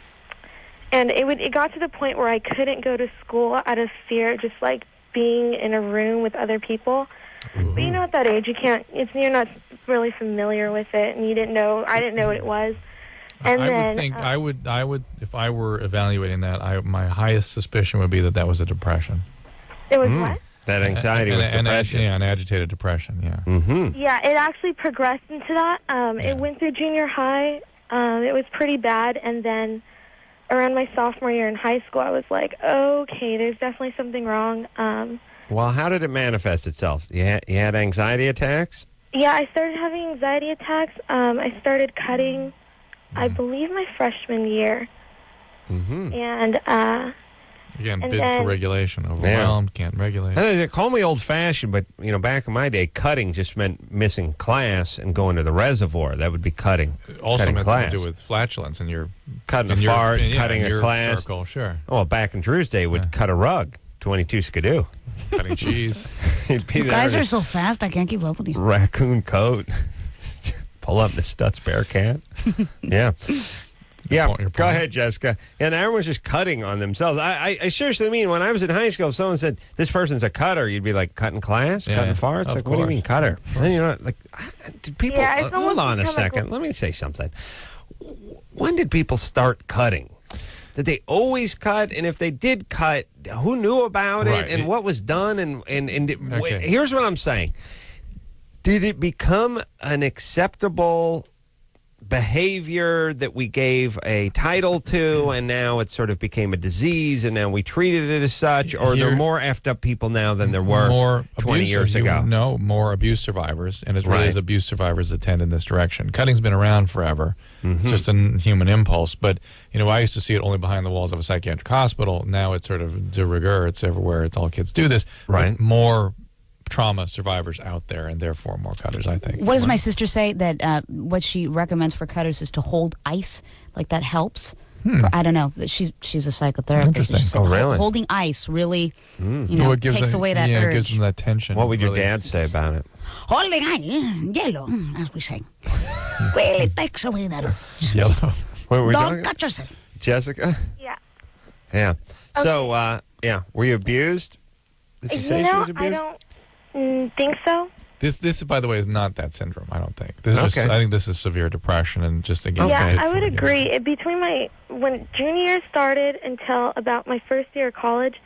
it got to the point where I couldn't go to school out of fear, just like being in a room with other people. But at that age, you're not really familiar with it, and I didn't know what it was. And I would, if I were evaluating that, my highest suspicion would be that was a depression. It was what? That anxiety was depression. An agitated depression, yeah. Yeah, it actually progressed into that. It went through junior high. It was pretty bad, and then around my sophomore year in high school, I was like, okay, there's definitely something wrong. Well, how did it manifest itself? You had anxiety attacks? Yeah, I started having anxiety attacks. I started cutting, I believe, my freshman year. And again, bid for regulation, overwhelmed, can't regulate. They call me old-fashioned, but back in my day, cutting just meant missing class and going to the reservoir. That would be cutting. It also cutting meant class. something to do with flatulence, and you're cutting a fart, cutting a class. Circle, sure. Oh, back in Drew's day, would cut a rug. 22 skidoo. Cutting cheese. You guys are so fast, I can't keep up with you. Raccoon coat. Pull up the Stutz Bearcat. Yeah. Yeah, go ahead, Jessica. And everyone's just cutting on themselves. I seriously mean, when I was in high school, if someone said, this person's a cutter, you'd be like, cutting class? Cutting farts? Like, what do you mean cutter? And did people... hold on a second. Let me say something. When did people start cutting? Did they always cut? And if they did cut, who knew about it and what was done? And here's what I'm saying. Did it become an acceptable behavior that we gave a title to, and now it sort of became a disease, and now we treated it as such? Or are there more effed up people now than there were more 20 years ago? No, more abuse survivors, and it's really as abuse survivors that tend in this direction. Cutting's been around forever. It's just a human impulse. But, I used to see it only behind the walls of a psychiatric hospital. Now it's sort of de rigueur. It's everywhere. It's all kids do this. Right. More trauma survivors out there, and therefore more cutters, I think. What does my sister say? That what she recommends for cutters is to hold ice, like that helps. I don't know. She's a psychotherapist. Interesting. She said, really? Holding ice really, takes away that urge. urge. It gives them that tension. What would your dad say about it? Holding ice, yellow, as we say, really takes away that urge. Yellow. Don't cut yourself. Jessica? Yeah. Yeah. So, were you abused? Did you say she was abused? I don't think so. This, by the way, is not that syndrome. I don't think. This is just, I think this is severe depression, and just again. Yeah, I would agree. Between when junior year started until about my first year of college,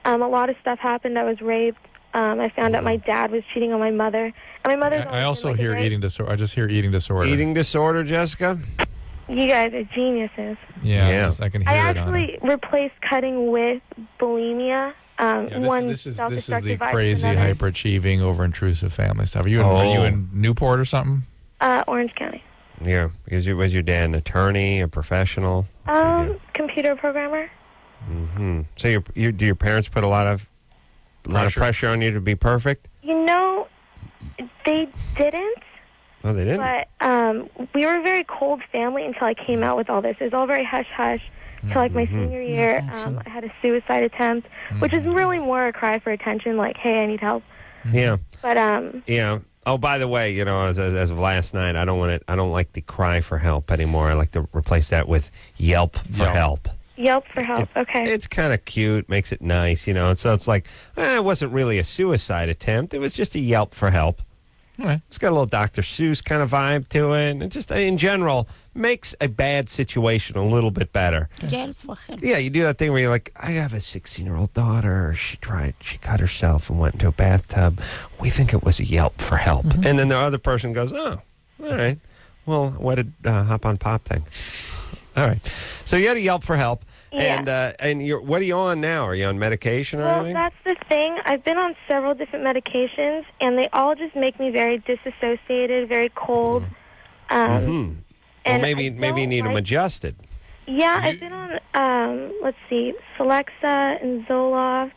a lot of stuff happened. I was raped. I found out my dad was cheating on my mother, and my mother. I also hear eating disorder. I just hear eating disorder. Eating disorder, Jessica? You guys are geniuses. Yeah. I can hear I it. actually replaced cutting with bulimia. This is the crazy, hyperachieving, over-intrusive family stuff. Are you in Newport or something? Orange County. Yeah, because was your dad an attorney, a professional? Computer programmer. So do your parents put a lot of pressure on you to be perfect? They didn't. Oh, they didn't? But we were a very cold family until I came out with all this. It was all very hush-hush. Until my senior year, I had a suicide attempt, which is really more a cry for attention, like, hey, I need help. Yeah. But yeah. Oh, by the way, as of last night, I don't like the cry for help anymore. I like to replace that with Yelp for help. Yelp for help. Okay. It's kind of cute, makes it nice, So it's like, it wasn't really a suicide attempt. It was just a Yelp for help. Right. It's got a little Dr. Seuss kind of vibe to it, and just in general makes a bad situation a little bit better. Yeah, you do that thing where you're like, I have a 16-year-old daughter. She cut herself and went into a bathtub. We think it was a Yelp for help, and then the other person goes, oh, all right. Well, what did Hop on Pop think? All right. So you had a Yelp for help. Yeah. And what are you on now? Are you on medication or anything? Well, that's the thing. I've been on several different medications, and they all just make me very disassociated, very cold. Well, maybe you need them adjusted. Yeah, I've been on, let's see, Celexa and Zoloft,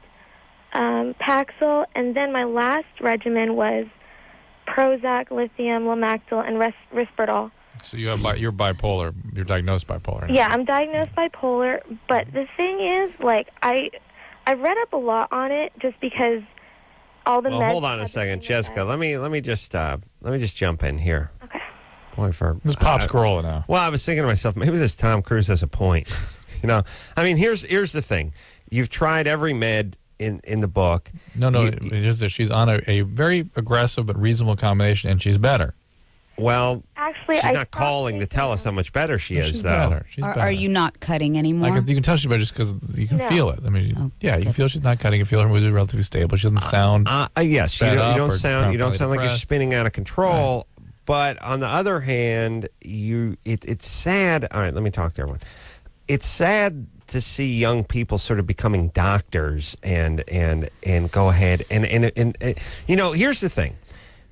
Paxil, and then my last regimen was Prozac, lithium, Lamictal, and Risperdal. So you're bipolar. You're diagnosed bipolar. Right? Yeah, I'm diagnosed bipolar. But the thing is, I read up a lot on it just because all the. Well, hold on a second, Jessica. Let me just jump in here. Okay. Boy, this Pop's Carolla now. Well, I was thinking to myself, maybe this Tom Cruise has a point. I mean, here's the thing. You've tried every med in the book. No, it is that she's on a very aggressive but reasonable combination, and she's better. Well, actually, she's not calling to tell us how much better she is, she's though. Better. She's better. Are you not cutting anymore? You can tell she's better just because you can feel it. I mean, you can feel she's not cutting. You feel her moves are relatively stable. She doesn't sound. Yes, you don't sound like you're depressed. spinning out of control. Right. But on the other hand, it's sad. All right, let me talk to everyone. It's sad to see young people sort of becoming doctors and go ahead and here's the thing.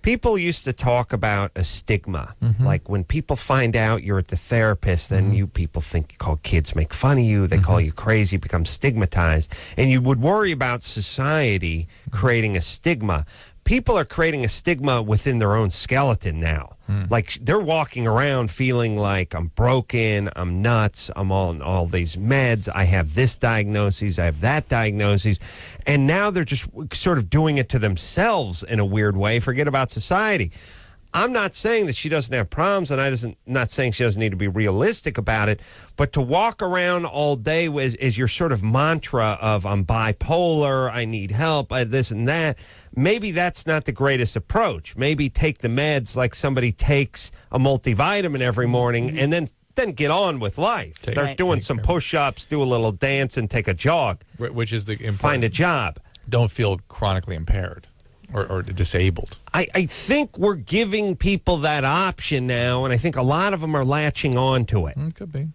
People used to talk about a stigma. Like when people find out you're at the therapist, then you people call kids make fun of you. They call you crazy, become stigmatized. And you would worry about society creating a stigma. People are creating a stigma within their own skeleton now. Like they're walking around feeling like I'm broken, I'm nuts, I'm on all these meds, I have this diagnosis, I have that diagnosis. And now they're just sort of doing it to themselves in a weird way. Forget about society. I'm not saying that she doesn't have problems, and I'm not saying she doesn't need to be realistic about it, but to walk around all day is your sort of mantra of I'm bipolar, I need help, this and that, maybe that's not the greatest approach. Maybe take the meds like somebody takes a multivitamin every morning and then then get on with life. Start doing some push-ups, do a little dance, and take a jog. Which is the important. Find a job. Don't feel chronically impaired or disabled. I think we're giving people that option now, and I think a lot of them are latching on to it. Could be.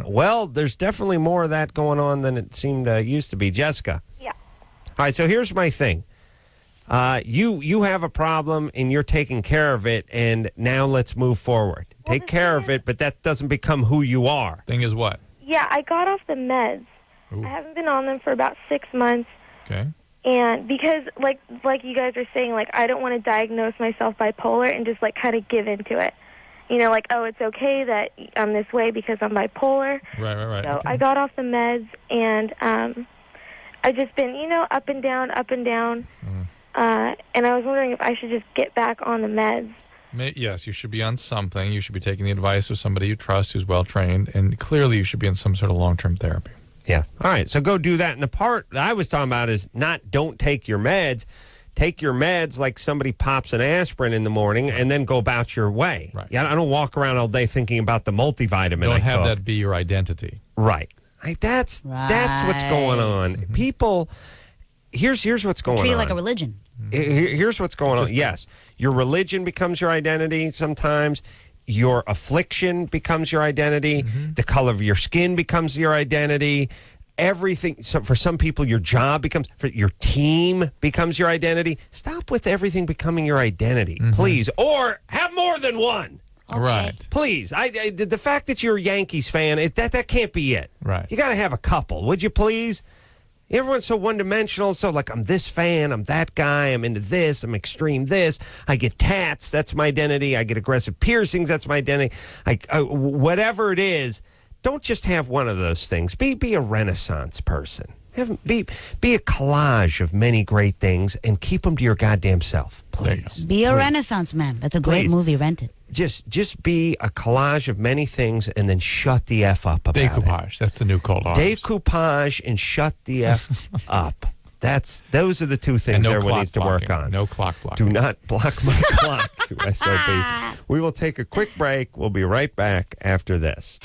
Well, there's definitely more of that going on than it seemed used to be. Jessica? Yeah. All right, so here's my thing. You have a problem, and you're taking care of it, and now let's move forward. Take care of it, but that doesn't become who you are. Thing is what? Yeah, I got off the meds. Ooh. I haven't been on them for about 6 months. Okay. And because, like you guys are saying, like, I don't want to diagnose myself bipolar and just, like, kind of give into it. You know, like, oh, it's okay that I'm this way because I'm bipolar. Right. So I got off the meds, and I've just been, up and down. And I was wondering if I should just get back on the meds. Yes, you should be on something. You should be taking the advice of somebody you trust who's well-trained, and clearly you should be in some sort of long-term therapy. Yeah. All right, so go do that. And the part that I was talking about is not don't take your meds. Take your meds like somebody pops an aspirin in the morning and then go about your way. Right. Yeah, I don't walk around all day thinking about the multivitamin Don't I have took. that be your identity. Right. That's what's going on. People, here's what's going on. Treat it like a religion. Here's what's going on. Yes, your religion becomes your identity sometimes. Your affliction becomes your identity. The color of your skin becomes your identity. Everything. So for some people, your job becomes, for your team becomes your identity. Stop with everything becoming your identity, please. Or have more than one. Okay. Right. Please. The fact that you're a Yankees fan, that can't be it. Right. You got to have a couple. Would you please? Everyone's so one-dimensional. So, like, I'm this fan, I'm that guy, I'm into this, I'm extreme this. I get tats, that's my identity. I get aggressive piercings, that's my identity. Whatever it is, don't just have one of those things. Be a Renaissance person. Be a collage of many great things and keep them to your goddamn self, please. Be a Renaissance man. That's a great movie, Rented. Just be a collage of many things and then shut the F up about Decoupage. That's the new cold arms. Decoupage and shut the F up. Those are the two things everyone needs to work on. No clock blocking. Do not block my clock, SOB. We will take a quick break. We'll be right back after this.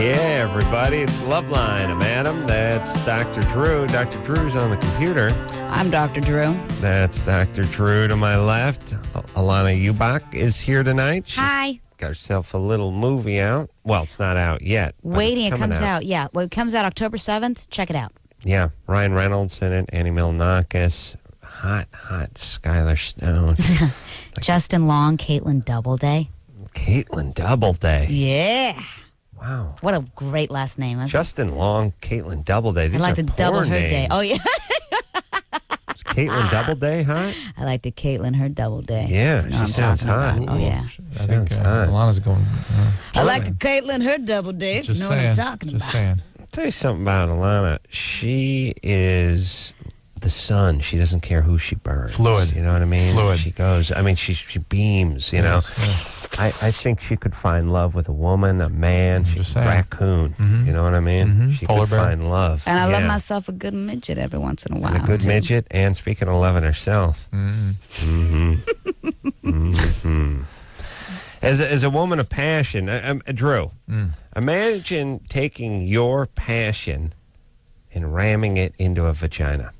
Yeah, everybody, it's Loveline. I'm Adam. That's Dr. Drew. Dr. Drew's on the computer. I'm Dr. Drew. That's Dr. Drew to my left. Alanna Ubach is here tonight. She Hi. got herself a little movie out. Well, it's not out yet. Waiting, it comes out. Yeah, well, it comes out October 7th. Check it out. Yeah, Ryan Reynolds in it, Annie Milonakis, hot Skylar Stone. Justin Long, Caitlin Doubleday. Caitlin Doubleday. Yeah. Wow. What a great last name. Justin Long, Caitlin Doubleday. These I like to double her names. day. Oh, yeah. Is Caitlin Doubleday hot? I like to Caitlin her double day. Yeah, You know she sounds hot. Oh, yeah. I think Alana's going. I like to Caitlin her double day. Just you know saying. what I'm talking about. Saying. I'll tell you something about Alanna. She is the sun. She doesn't care who she burns. Fluid. You know what I mean? Fluid. She goes, she beams, you know. Yes. I think she could find love with a woman, a man, Just saying. raccoon. You know what I mean? She Polar could bear. find love. And I love myself a good midget every once in a while. And a good too. midget, and speaking of loving herself. As a woman of passion, Drew, imagine taking your passion and ramming it into a vagina.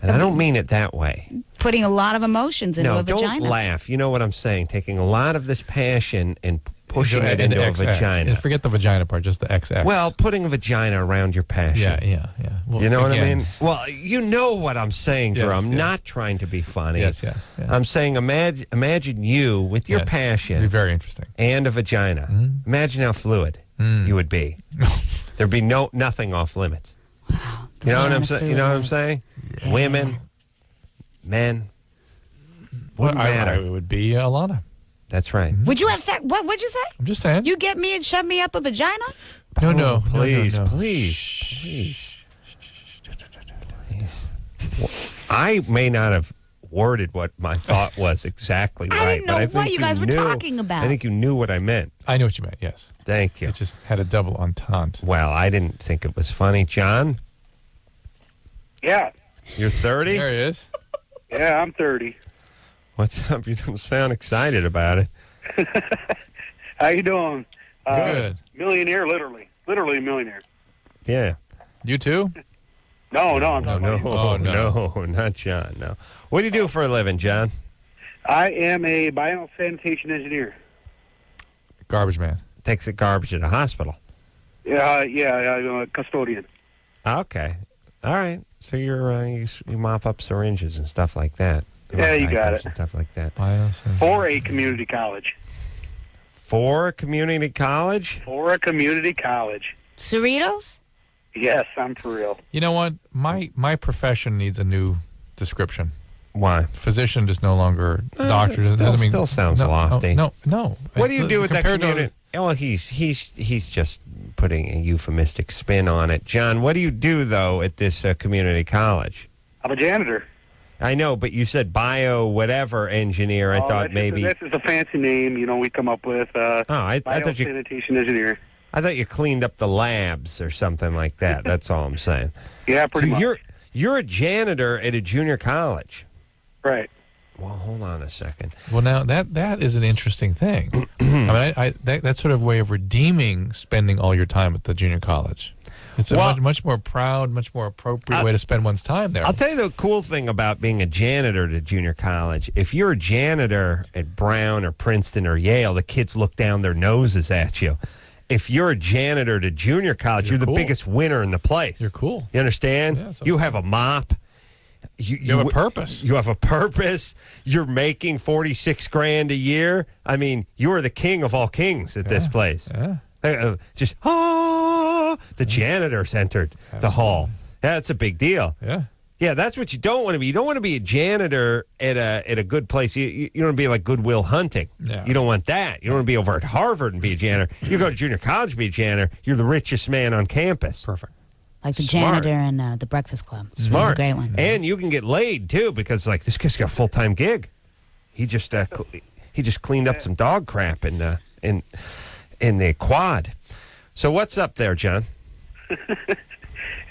And I don't mean it that way. Putting a lot of emotions into a vagina. Don't laugh. You know what I'm saying. Taking a lot of this passion and pushing it into a vagina. And forget the vagina part, just the XX. Well, putting a vagina around your passion. Yeah. Well, you know what I again, mean? Well, you know what I'm saying, Drew. I'm not trying to be funny. Yes. I'm saying imagine you with your passion. It'd be very interesting. And a vagina. Imagine how fluid you would be. There'd be nothing off limits. Wow. You know what I'm saying? You know what I'm saying? Yeah. Women, men, wouldn't matter. It would be Alanna. That's right. Would you have sex? What would you say? I'm just saying. You get me and shove me up a vagina? No, please. I may not have worded what my thought was exactly right. I didn't know but what you guys were talking about. I think you knew what I meant. I knew what you meant, yes. Thank you. It just had a double entente. Well, I didn't think it was funny. John? Yeah. You're 30? There he is. Yeah, I'm 30. What's up? You don't sound excited about it. How you doing? Good. Millionaire, literally. Literally a millionaire. Yeah. You too? No, I'm talking about you. No, not John, no. What do you do for a living, John? I am a biosanitation engineer. Garbage man. Takes the garbage at a hospital. Yeah, I'm a custodian. Okay. All right. So you mop up syringes and stuff like that. Yeah, you got it. And stuff like that. For a community college. For a community college? For a community college. Cerritos? Yes, I'm for real. You know what? My profession needs a new description. Why? Physician just no longer doctor. Still sounds lofty. No. What do you do with that Compared to- community? Well, he's just putting a euphemistic spin on it. John, what do you do, though, at this community college? I'm a janitor. I know, but you said bio-whatever engineer. I thought maybe... That's just a fancy name, we come up with. I thought you... Biosanitation engineer. I thought you cleaned up the labs or something like that. That's all I'm saying. Yeah, pretty much. You're a janitor at a junior college. Right. Well, hold on a second. Well, now that is an interesting thing. I mean, that's sort of a way of redeeming spending all your time at the junior college. It's a much more proud, much more appropriate way to spend one's time there. I'll tell you the cool thing about being a janitor at a junior college. If you're a janitor at Brown or Princeton or Yale, the kids look down their noses at you. If you're a janitor to junior college, you're the cool. biggest winner in the place. You're cool. You understand? Yeah, you have a mop. You have a purpose. You have a purpose. You're making $46,000 a year. I mean, you are the king of all kings at this place. Yeah. The janitor's entered the hall. That's a big deal. Yeah. Yeah, that's what you don't want to be. You don't want to be a janitor at a good place. You don't want to be like Goodwill Hunting. Yeah. You don't want that. You don't want to be over at Harvard and be a janitor. You go to junior college and be a janitor. You're the richest man on campus. Perfect. Like the Smart. janitor in the Breakfast Club. Smart. That's a great one. And you can get laid, too, because, like, this guy's got a full-time gig. He just cleaned up some dog crap in the quad. So what's up there, John?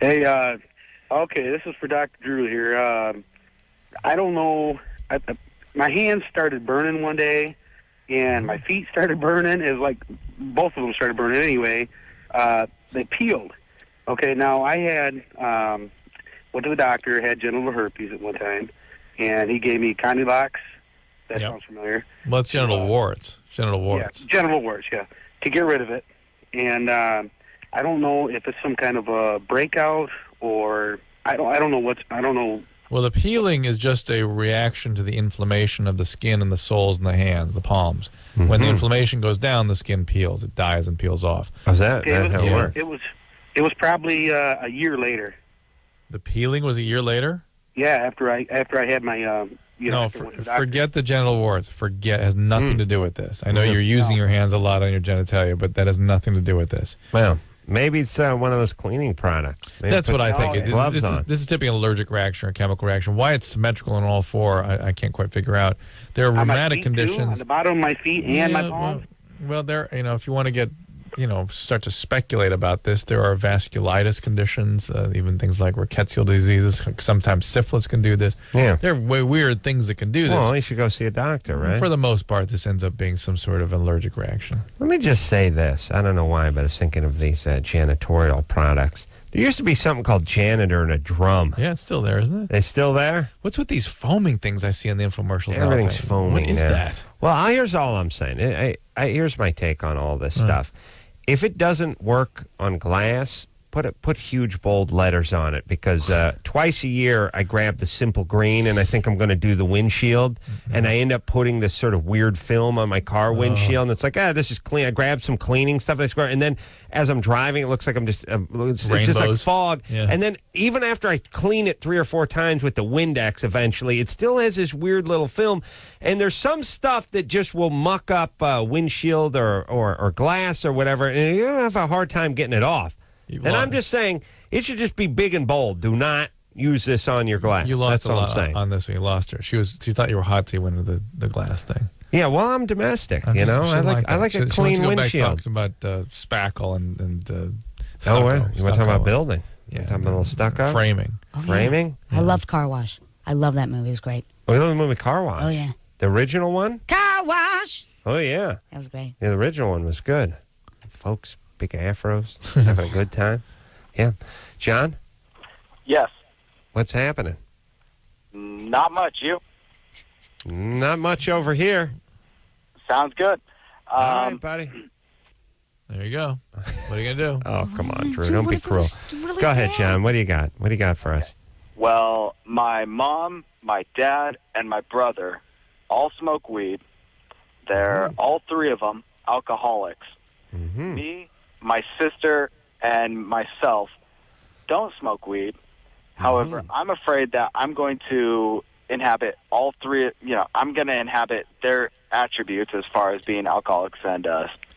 Hey, okay, this is for Dr. Drew here. I don't know. My hands started burning one day, and my feet started burning. It was like both of them started burning anyway. They peeled. Okay, now I had went to the doctor, had genital herpes at one time, and he gave me Condylox. That sounds familiar. Well, it's genital warts. Genital warts. Yeah, genital warts, yeah, to get rid of it. And I don't know if it's some kind of a breakout or I don't know. Well, the peeling is just a reaction to the inflammation of the skin and the soles and the hands, the palms. Mm-hmm. When the inflammation goes down, the skin peels. It dies and peels off. How's that? That's how it works. It was probably a year later. The peeling was a year later? Yeah, after I had my forget the genital warts. Forget. It has nothing to do with this. I know you're using your hands a lot on your genitalia, but that has nothing to do with this. Well, maybe it's one of those cleaning products. Maybe that's what I think. This is typically an allergic reaction or chemical reaction. Why it's symmetrical on all four, I can't quite figure out. There are rheumatic conditions. Too, on the bottom of my feet and my palms. Well, there. If you want to get, start to speculate about this, there are vasculitis conditions, even things like rickettsial diseases. Sometimes syphilis can do this. Yeah. There are way weird things that can do this. Well, you should go see a doctor, right? For the most part, this ends up being some sort of allergic reaction. Let me just say this. I don't know why, but I was thinking of these janitorial products. There used to be something called Janitor and a Drum. Yeah, it's still there, isn't it? It's still there? What's with these foaming things I see in the infomercials? Everything's foaming. What is that? Well, here's all I'm saying. Here's my take on all this stuff. If it doesn't work on glass, put huge bold letters on it, because twice a year I grab the Simple Green and I think I'm going to do the windshield, and I end up putting this sort of weird film on my car windshield, and it's like, this is clean. I grab some cleaning stuff, and then as I'm driving, it looks like I'm just it's just like fog. Yeah. And then even after I clean it 3 or 4 times with the Windex, eventually it still has this weird little film. And there's some stuff that just will muck up windshield or glass or whatever, and you're going to have a hard time getting it off. And I'm just saying, it should just be big and bold. Do not use this on your glass. You lost That's a all lot I'm saying. on this one. You lost her. She thought you were hot, so you went into the glass thing. Yeah, well, I'm domestic. I like a clean windshield. Talking about spackle and Oh, wow. You want to talk about building? Yeah, talking about a little stucco? Framing. Oh, yeah. Framing? I loved Car Wash. I love that movie. It was great. Oh, you love the movie Car Wash? Oh, yeah. The original one? Car Wash. Oh, yeah. That was great. Yeah, the original one was good. Folks, big afros, having a good time. Yeah. John? Yes. What's happening? Not much. You? Not much over here. Sounds good. All right, buddy. There you go. What are you going to do? Oh, come on, Drew. Don't be cruel. Go ahead, John. What do you got? What do you got for us? Well, my mom, my dad, and my brother all smoke weed. They're all three of them alcoholics. Mm-hmm. Me, my sister, and myself don't smoke weed. However, I'm afraid that I'm going to inhabit all three. I'm going to inhabit their attributes as far as being alcoholics and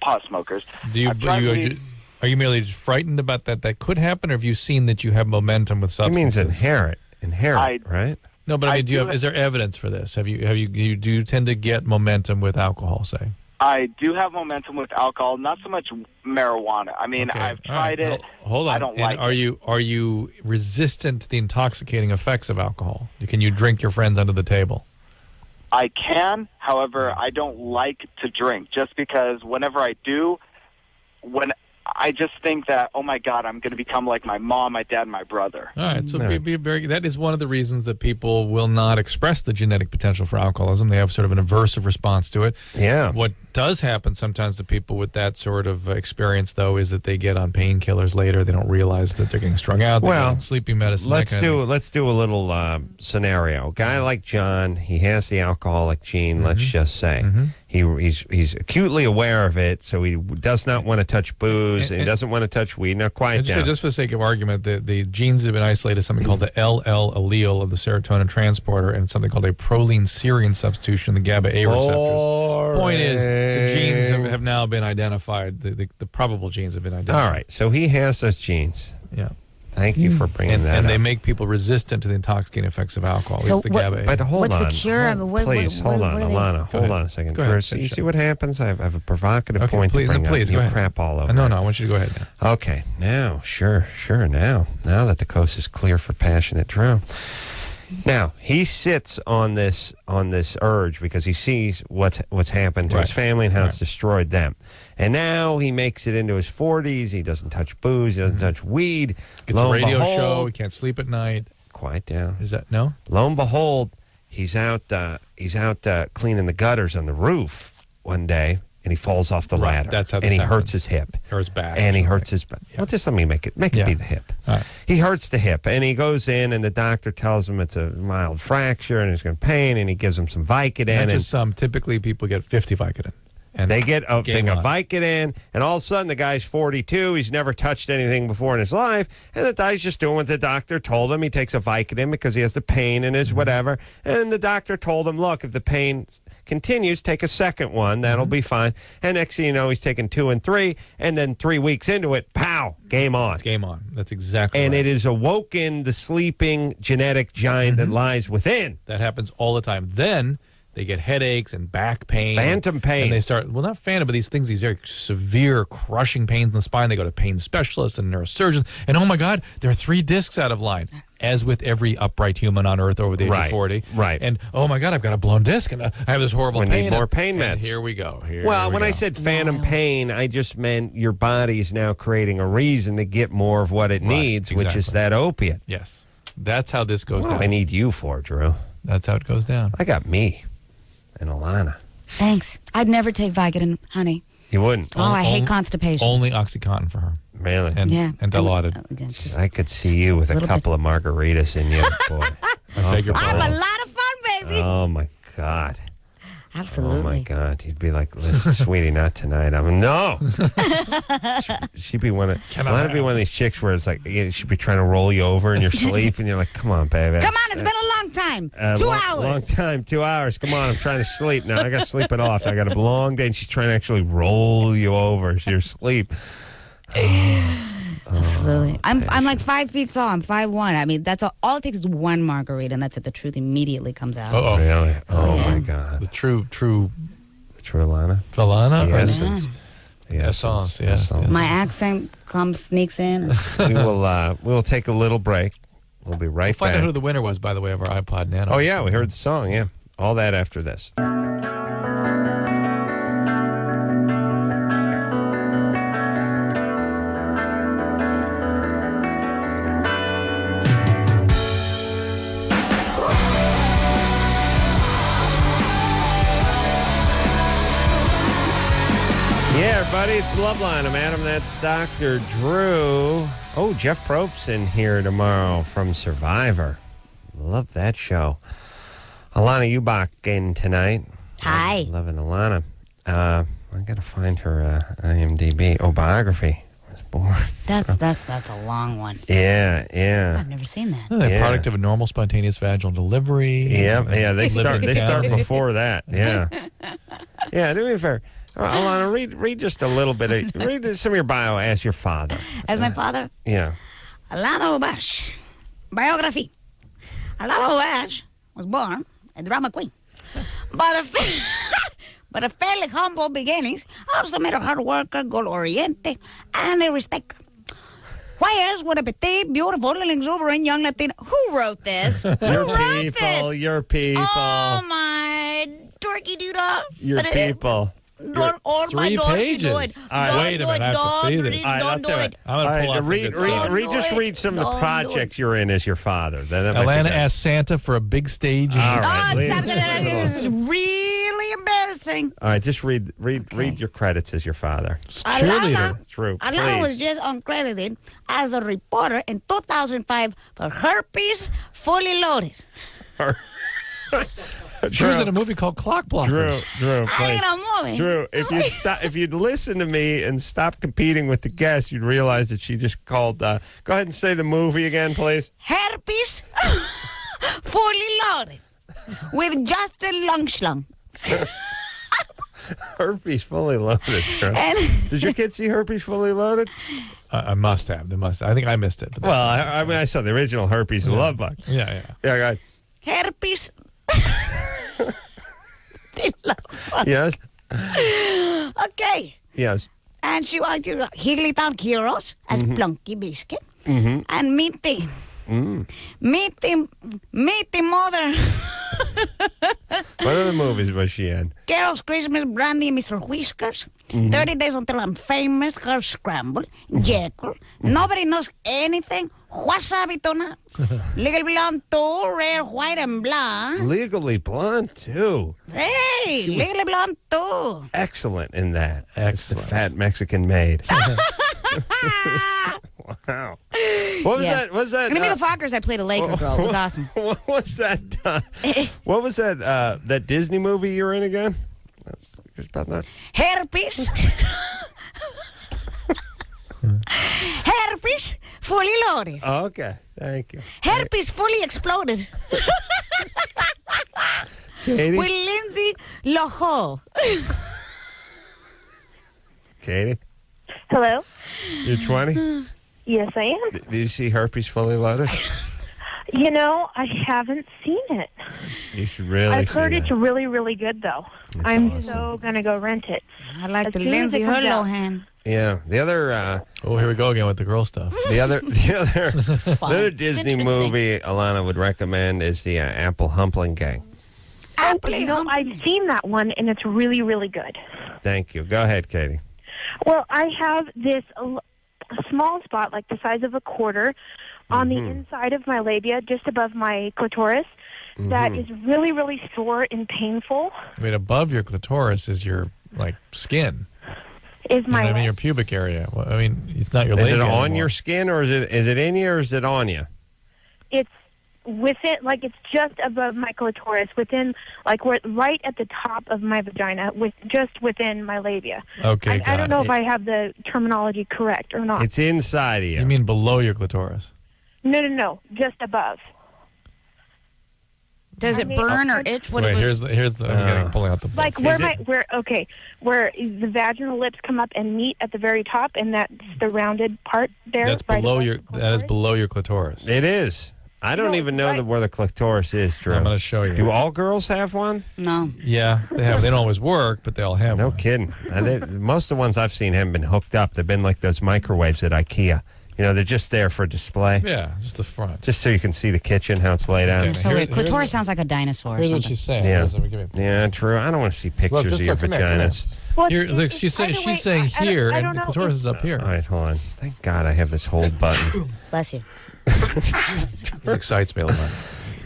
pot smokers. Are you merely just frightened about that could happen, or have you seen that you have momentum with He substances? means inherent, right? No, but I mean, is there evidence for this? Do you tend to get momentum with alcohol, say? I do have momentum with alcohol, not so much marijuana. I mean, Okay. I've tried it. Hold on. I don't like it. Are you resistant to the intoxicating effects of alcohol? Can you drink your friends under the table? I can, however, I don't like to drink just because whenever I do, I just think that, oh my God, I'm going to become like my mom, my dad, and my brother. All right, so that is one of the reasons that people will not express the genetic potential for alcoholism. They have sort of an aversive response to it. Yeah. What does happen sometimes to people with that sort of experience, though, is that they get on painkillers later. They don't realize that they're getting strung out. They get on sleeping medicine. Let's do a little scenario. Guy like John, he has the alcoholic gene. Let's just say he's acutely aware of it, so he does not want to touch booze and he doesn't want to touch weed. Now, quiet down. Just for the sake of argument, the genes have been isolated as something called the LL allele of the serotonin transporter and something called a proline serine substitution in the GABA A receptors. Point is, the genes have now been identified. The probable genes have been identified. All right, so he has those genes. Yeah. Thank you for bringing that up. And they up. make people resistant to the intoxicating effects of alcohol. So the GABA A. But hold on. What's the cure? Please, hold on, Alanna. Hold on a second. Go ahead, First, you see what happens? I have a provocative point to bring up. Please, You go ahead. crap all over No, it. I want you to go ahead now. Okay, now, sure, now that the coast is clear for passionate Drew. Now, he sits on this urge because he sees what's happened to his family and how it's destroyed them. And now he makes it into his 40s. He doesn't touch booze. He doesn't touch weed. Gets a radio show. He can't sleep at night. Quiet down. Is that no? Lo and behold, he's out cleaning the gutters on the roof one day. And he falls off the ladder. That's how this and he happens. hurts his hip. Or his back. And he hurts his back. Well, just let me make it be the hip. All right. He hurts the hip, and he goes in, and the doctor tells him it's a mild fracture, and it's going to pain, and he gives him some Vicodin. Not just some. Typically, people get 50 Vicodin. And they get a game thing of on. Vicodin, and all of a sudden the guy's 42. He's never touched anything before in his life, and the guy's just doing what the doctor told him. He takes a Vicodin because he has the pain in his whatever, and the doctor told him, look, if the pain continues, take a second one. That'll be fine. And next thing you know, he's taking 2 and 3, and then 3 weeks into it, pow, game on. It's game on. That's exactly and right. it is awoken the sleeping genetic giant that lies within. That happens all the time. Then they get headaches and back pain. Phantom pain. And they start, well, not phantom, but these very severe crushing pains in the spine. They go to pain specialists and neurosurgeons. And oh my God, there are 3 discs out of line, as with every upright human on earth over the age of 40. Right. And oh my God, I've got a blown disc and I have this horrible pain. We need more pain And meds. here we go. When I said phantom pain, I just meant your body is now creating a reason to get more of what it needs, which is that opiate. Yes. That's how this goes What do down. I need you for, Drew? That's how it goes down. I got me and Alanna. Thanks. I'd never take Vicodin, honey. You wouldn't? Oh, I hate constipation. Only OxyContin for her. Really? And Dilaudid. I could see you with a couple of margaritas in you, boy. I beg your I'm pardon. a lot of fun, baby. Oh, my God. Absolutely. Oh, my God. You'd be like, listen, sweetie, not tonight. No. She'd be one of these chicks where it's like, she'd be trying to roll you over in your sleep, and you're like, come on, baby. Come on, it's been a long time. 2 hours. Long time, 2 hours. Come on, I'm trying to sleep now. I got to sleep it off. I got a long day, and she's trying to actually roll you over to your sleep. Absolutely. I'm like 5 feet tall. I'm 5'1". I mean, that's all it takes is one margarita, and that's it. The truth immediately comes out. Oh, really? Oh, yeah. my God. The true Alana? Alana? The Or essence. The essence, essence. yes. My accent sneaks in. We'll take a little break. We'll be right Find back. out who the winner was, by the way, of our iPod Nano. Oh, yeah, we heard the song, yeah. All that after this. Yeah, everybody, it's Loveline. I'm Adam. That's Dr. Drew. Oh, Jeff Probst's in here tomorrow from Survivor. Love that show. Alanna Ubach in tonight. Hi. Loving Alanna. I got to find her IMDb biography. I was born. That's a long one. Yeah. I've never seen that. The product of a normal spontaneous vaginal delivery. Yeah. They start county. before that. Yeah. Yeah. Do me a favor. Alanna, read just a little bit. Read some of your bio as your father. As my father? Yeah. Alanna Ubach. Biography. Alanna Ubach was born a drama queen. But a fairly humble beginnings, also made a hard worker, goal-oriented, and a respecter. Whereas with a petite, beautiful, and exuberant young Latina. Who wrote this? Your people. Oh, my turkey doodah. Your people. All my 3 dogs pages. do it. All right, wait a minute. I have to see this. Don't do it. I'm going to pull out Read some of the projects you're in as your father. Alanna asked Santa for a big stage. All right. This is really embarrassing. All right, just read your credits as your father. Alanna, True. Alanna was just uncredited as a reporter in 2005 for Herpes Fully Loaded. She was in a movie called Clock Blockers. Drew, I ain't please. a movie. Drew, if you'd listen to me and stop competing with the guests, you'd realize that she just called. Go ahead and say the movie again, please. Herpes Fully Loaded with Justin Longschlung. Herpes Fully Loaded. Drew. Did your kids see Herpes Fully Loaded? I must have. They must. I think I missed it. But Well, I saw the original Herpes and Love Bug. Yeah. Yeah, go ahead. Herpes. Yes. Okay. Yes. And she wanted to Higgly Town Heroes as Plunky Biscuit. Mm-hmm. And meet the mother. What other movies was she in? Carol's Christmas, Brandy and Mr. Whiskers. 30 Days Until I'm Famous, Her Scramble, Jekyll. Nobody knows anything. Wasabi Tona. Legally Blonde 2, Rare White and Blonde. Legally Blonde, too. Hey, Legally Blonde 2. Excellent in that. Excellent. It's the fat Mexican maid. Wow. What was that? What was that? In the Fockers, I played a Laker girl. It was awesome. What was that? What was that? That Disney movie you were in again? That's about that. Herpes. Herpes Fully Loaded. Oh, okay. Thank you. Herpes Fully Exploded. Katie? With Lindsay Lohan. Katie? Hello? You're 20? Yes, I am. Did you see Herpes Fully Loaded? You know, I haven't seen it. You should really I've see heard that. it's really, really good, though. I'm so going to go rent it. I like As the soon as Lindsay it comes out. Lohan. Yeah. The other... Oh, here we go again with the girl stuff. The other Disney movie Alanna would recommend is the Apple Humpling Gang. You know, I've seen that one, and it's really, really good. Thank you. Go ahead, Katie. Well, I have this a small spot, like the size of a quarter, on the inside of my labia, just above my clitoris, that is really, really sore and painful. Wait, above your clitoris is your skin. Is my I mean, your pubic area. Well, I mean, it's not your Is labia it on anymore. your skin, or is it in you, or is it on you? It's with it, like it's just above my clitoris, within, like right at the top of my vagina, just within my labia. Okay, I don't know if I have the terminology correct or not. It's inside of you. You mean below your clitoris? No, just above. Does it burn or itch? Wait, here's the. I'm getting pulling out the. Like where the vaginal lips come up and meet at the very top, and that's the rounded part there. That's below your. That is below your clitoris. It is. I don't even know where the clitoris is, Drew. I'm going to show you. Do all girls have one? No. Yeah, they have. They don't always work, but they all have. No one. kidding. Most of the ones I've seen haven't been hooked up. They've been like those microwaves at IKEA. You know, they're just there for display. Yeah, just the front. Just so you can see the kitchen, how it's laid out. So clitoris sounds like a dinosaur. Here's or what something. she's saying. Yeah, Drew. I don't want to see pictures of your vaginas. Look, she's saying here, and the clitoris is up here. All right, hold on. Thank God I have this hold button. Bless you. It excites me a lot.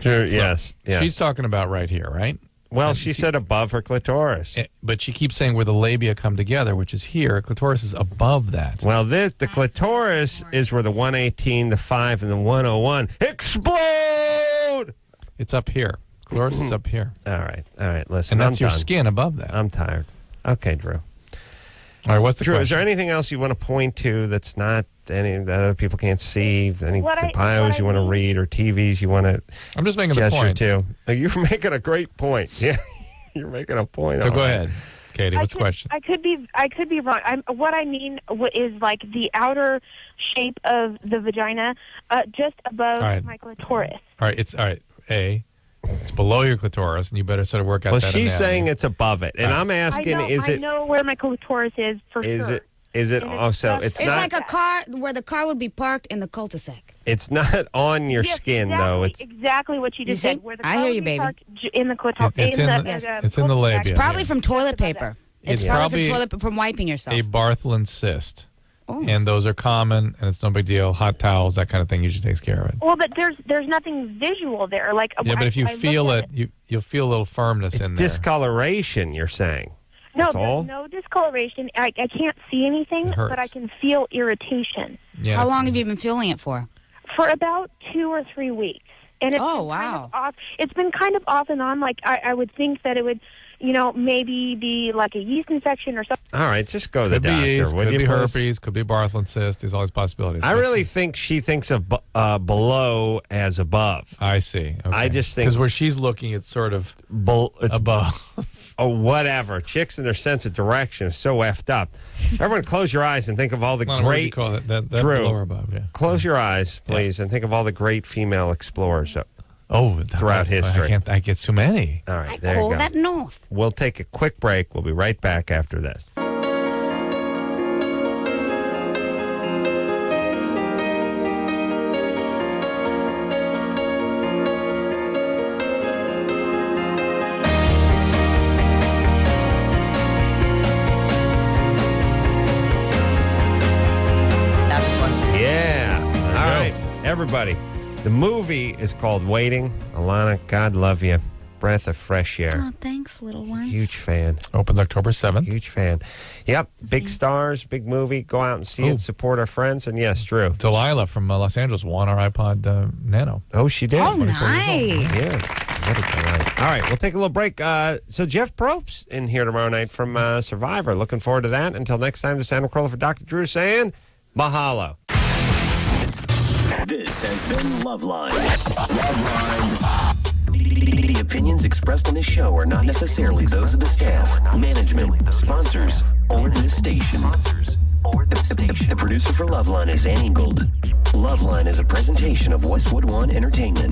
Drew, yes. She's talking about right here, right? Well, she said above her clitoris. But she keeps saying where the labia come together, which is here. Clitoris is above that. Well, the clitoris is where the 118, the 5, and the 101 explode! It's up here. Clitoris is up here. All right. Listen, and that's I'm your done. skin above that. I'm tired. Okay, Drew. All right, what's the Drew, question? is there anything else you want to point to that's not any that other people can't see? Any bios you want to read or TVs you want to I'm just making the point. To? You're making a great point. Yeah, you're making a point. So go ahead, Katie. What's the question? I could be wrong. What I mean is like the outer shape of the vagina, just above my clitoris. All right, it's all right. It's below your clitoris, and you better sort of work out Well, that she's anatomy. saying it's above it, and I'm asking, I know where my clitoris is for sure. Is it also? It's not like a car where the car would be parked in the cul-de-sac. It's not on your skin, though. It's exactly what you just said. Where the I hear you, baby. In the clitoris. It's in the labia. It's probably from toilet paper. It's probably from wiping yourself. A Bartholin cyst. Oh. And those are common, and it's no big deal. Hot towels, that kind of thing, usually takes care of it. Well, but there's nothing visual there. Like Yeah, but if you feel it, you'll feel a little firmness in there. Discoloration, you're saying? No, That's all? there's no discoloration. I can't see anything, but I can feel irritation. Yeah. How long have you been feeling it for? For about 2 or 3 weeks. And it's been kind of off. It's been kind of off and on. Like I would think that it would, maybe be like a yeast infection or something. All right, just go to the Could be doctor. yeast, would could you be please? herpes, could be Bartholin cyst. There's all these possibilities. I really think she thinks of below as above. I see. Okay. I just think because where she's looking, it's sort of it's above. Oh, whatever. Chicks and their sense of direction is so effed up. Everyone, close your eyes and think of all the What do you great. call it? That Drew, below or above? Yeah. Close your eyes, please, and think of all the great female explorers throughout throughout history. I get too many. All right, there you go. that north. We'll take a quick break. We'll be right back after this. Yeah. All right, everybody. The movie is called Waiting. Alanna, God love you. Breath of fresh air. Oh, thanks, little one. Huge fan. Opens October 7th. Huge fan. Yep. Big stars, big movie. Go out and see it. Support our friends. And yes, Drew. Delilah from Los Angeles won our iPod Nano. Oh, she did. Oh, nice. Yeah. What a delight. All right. We'll take a little break. So Jeff Probst's in here tomorrow night from Survivor. Looking forward to that. Until next time, this is Santa Carolla for Dr. Drew saying mahalo. This has been Loveline. The opinions expressed on this show are not necessarily those of the staff, management, sponsors, or this station. The producer for Loveline is Ann Ingold. Loveline is a presentation of Westwood One Entertainment.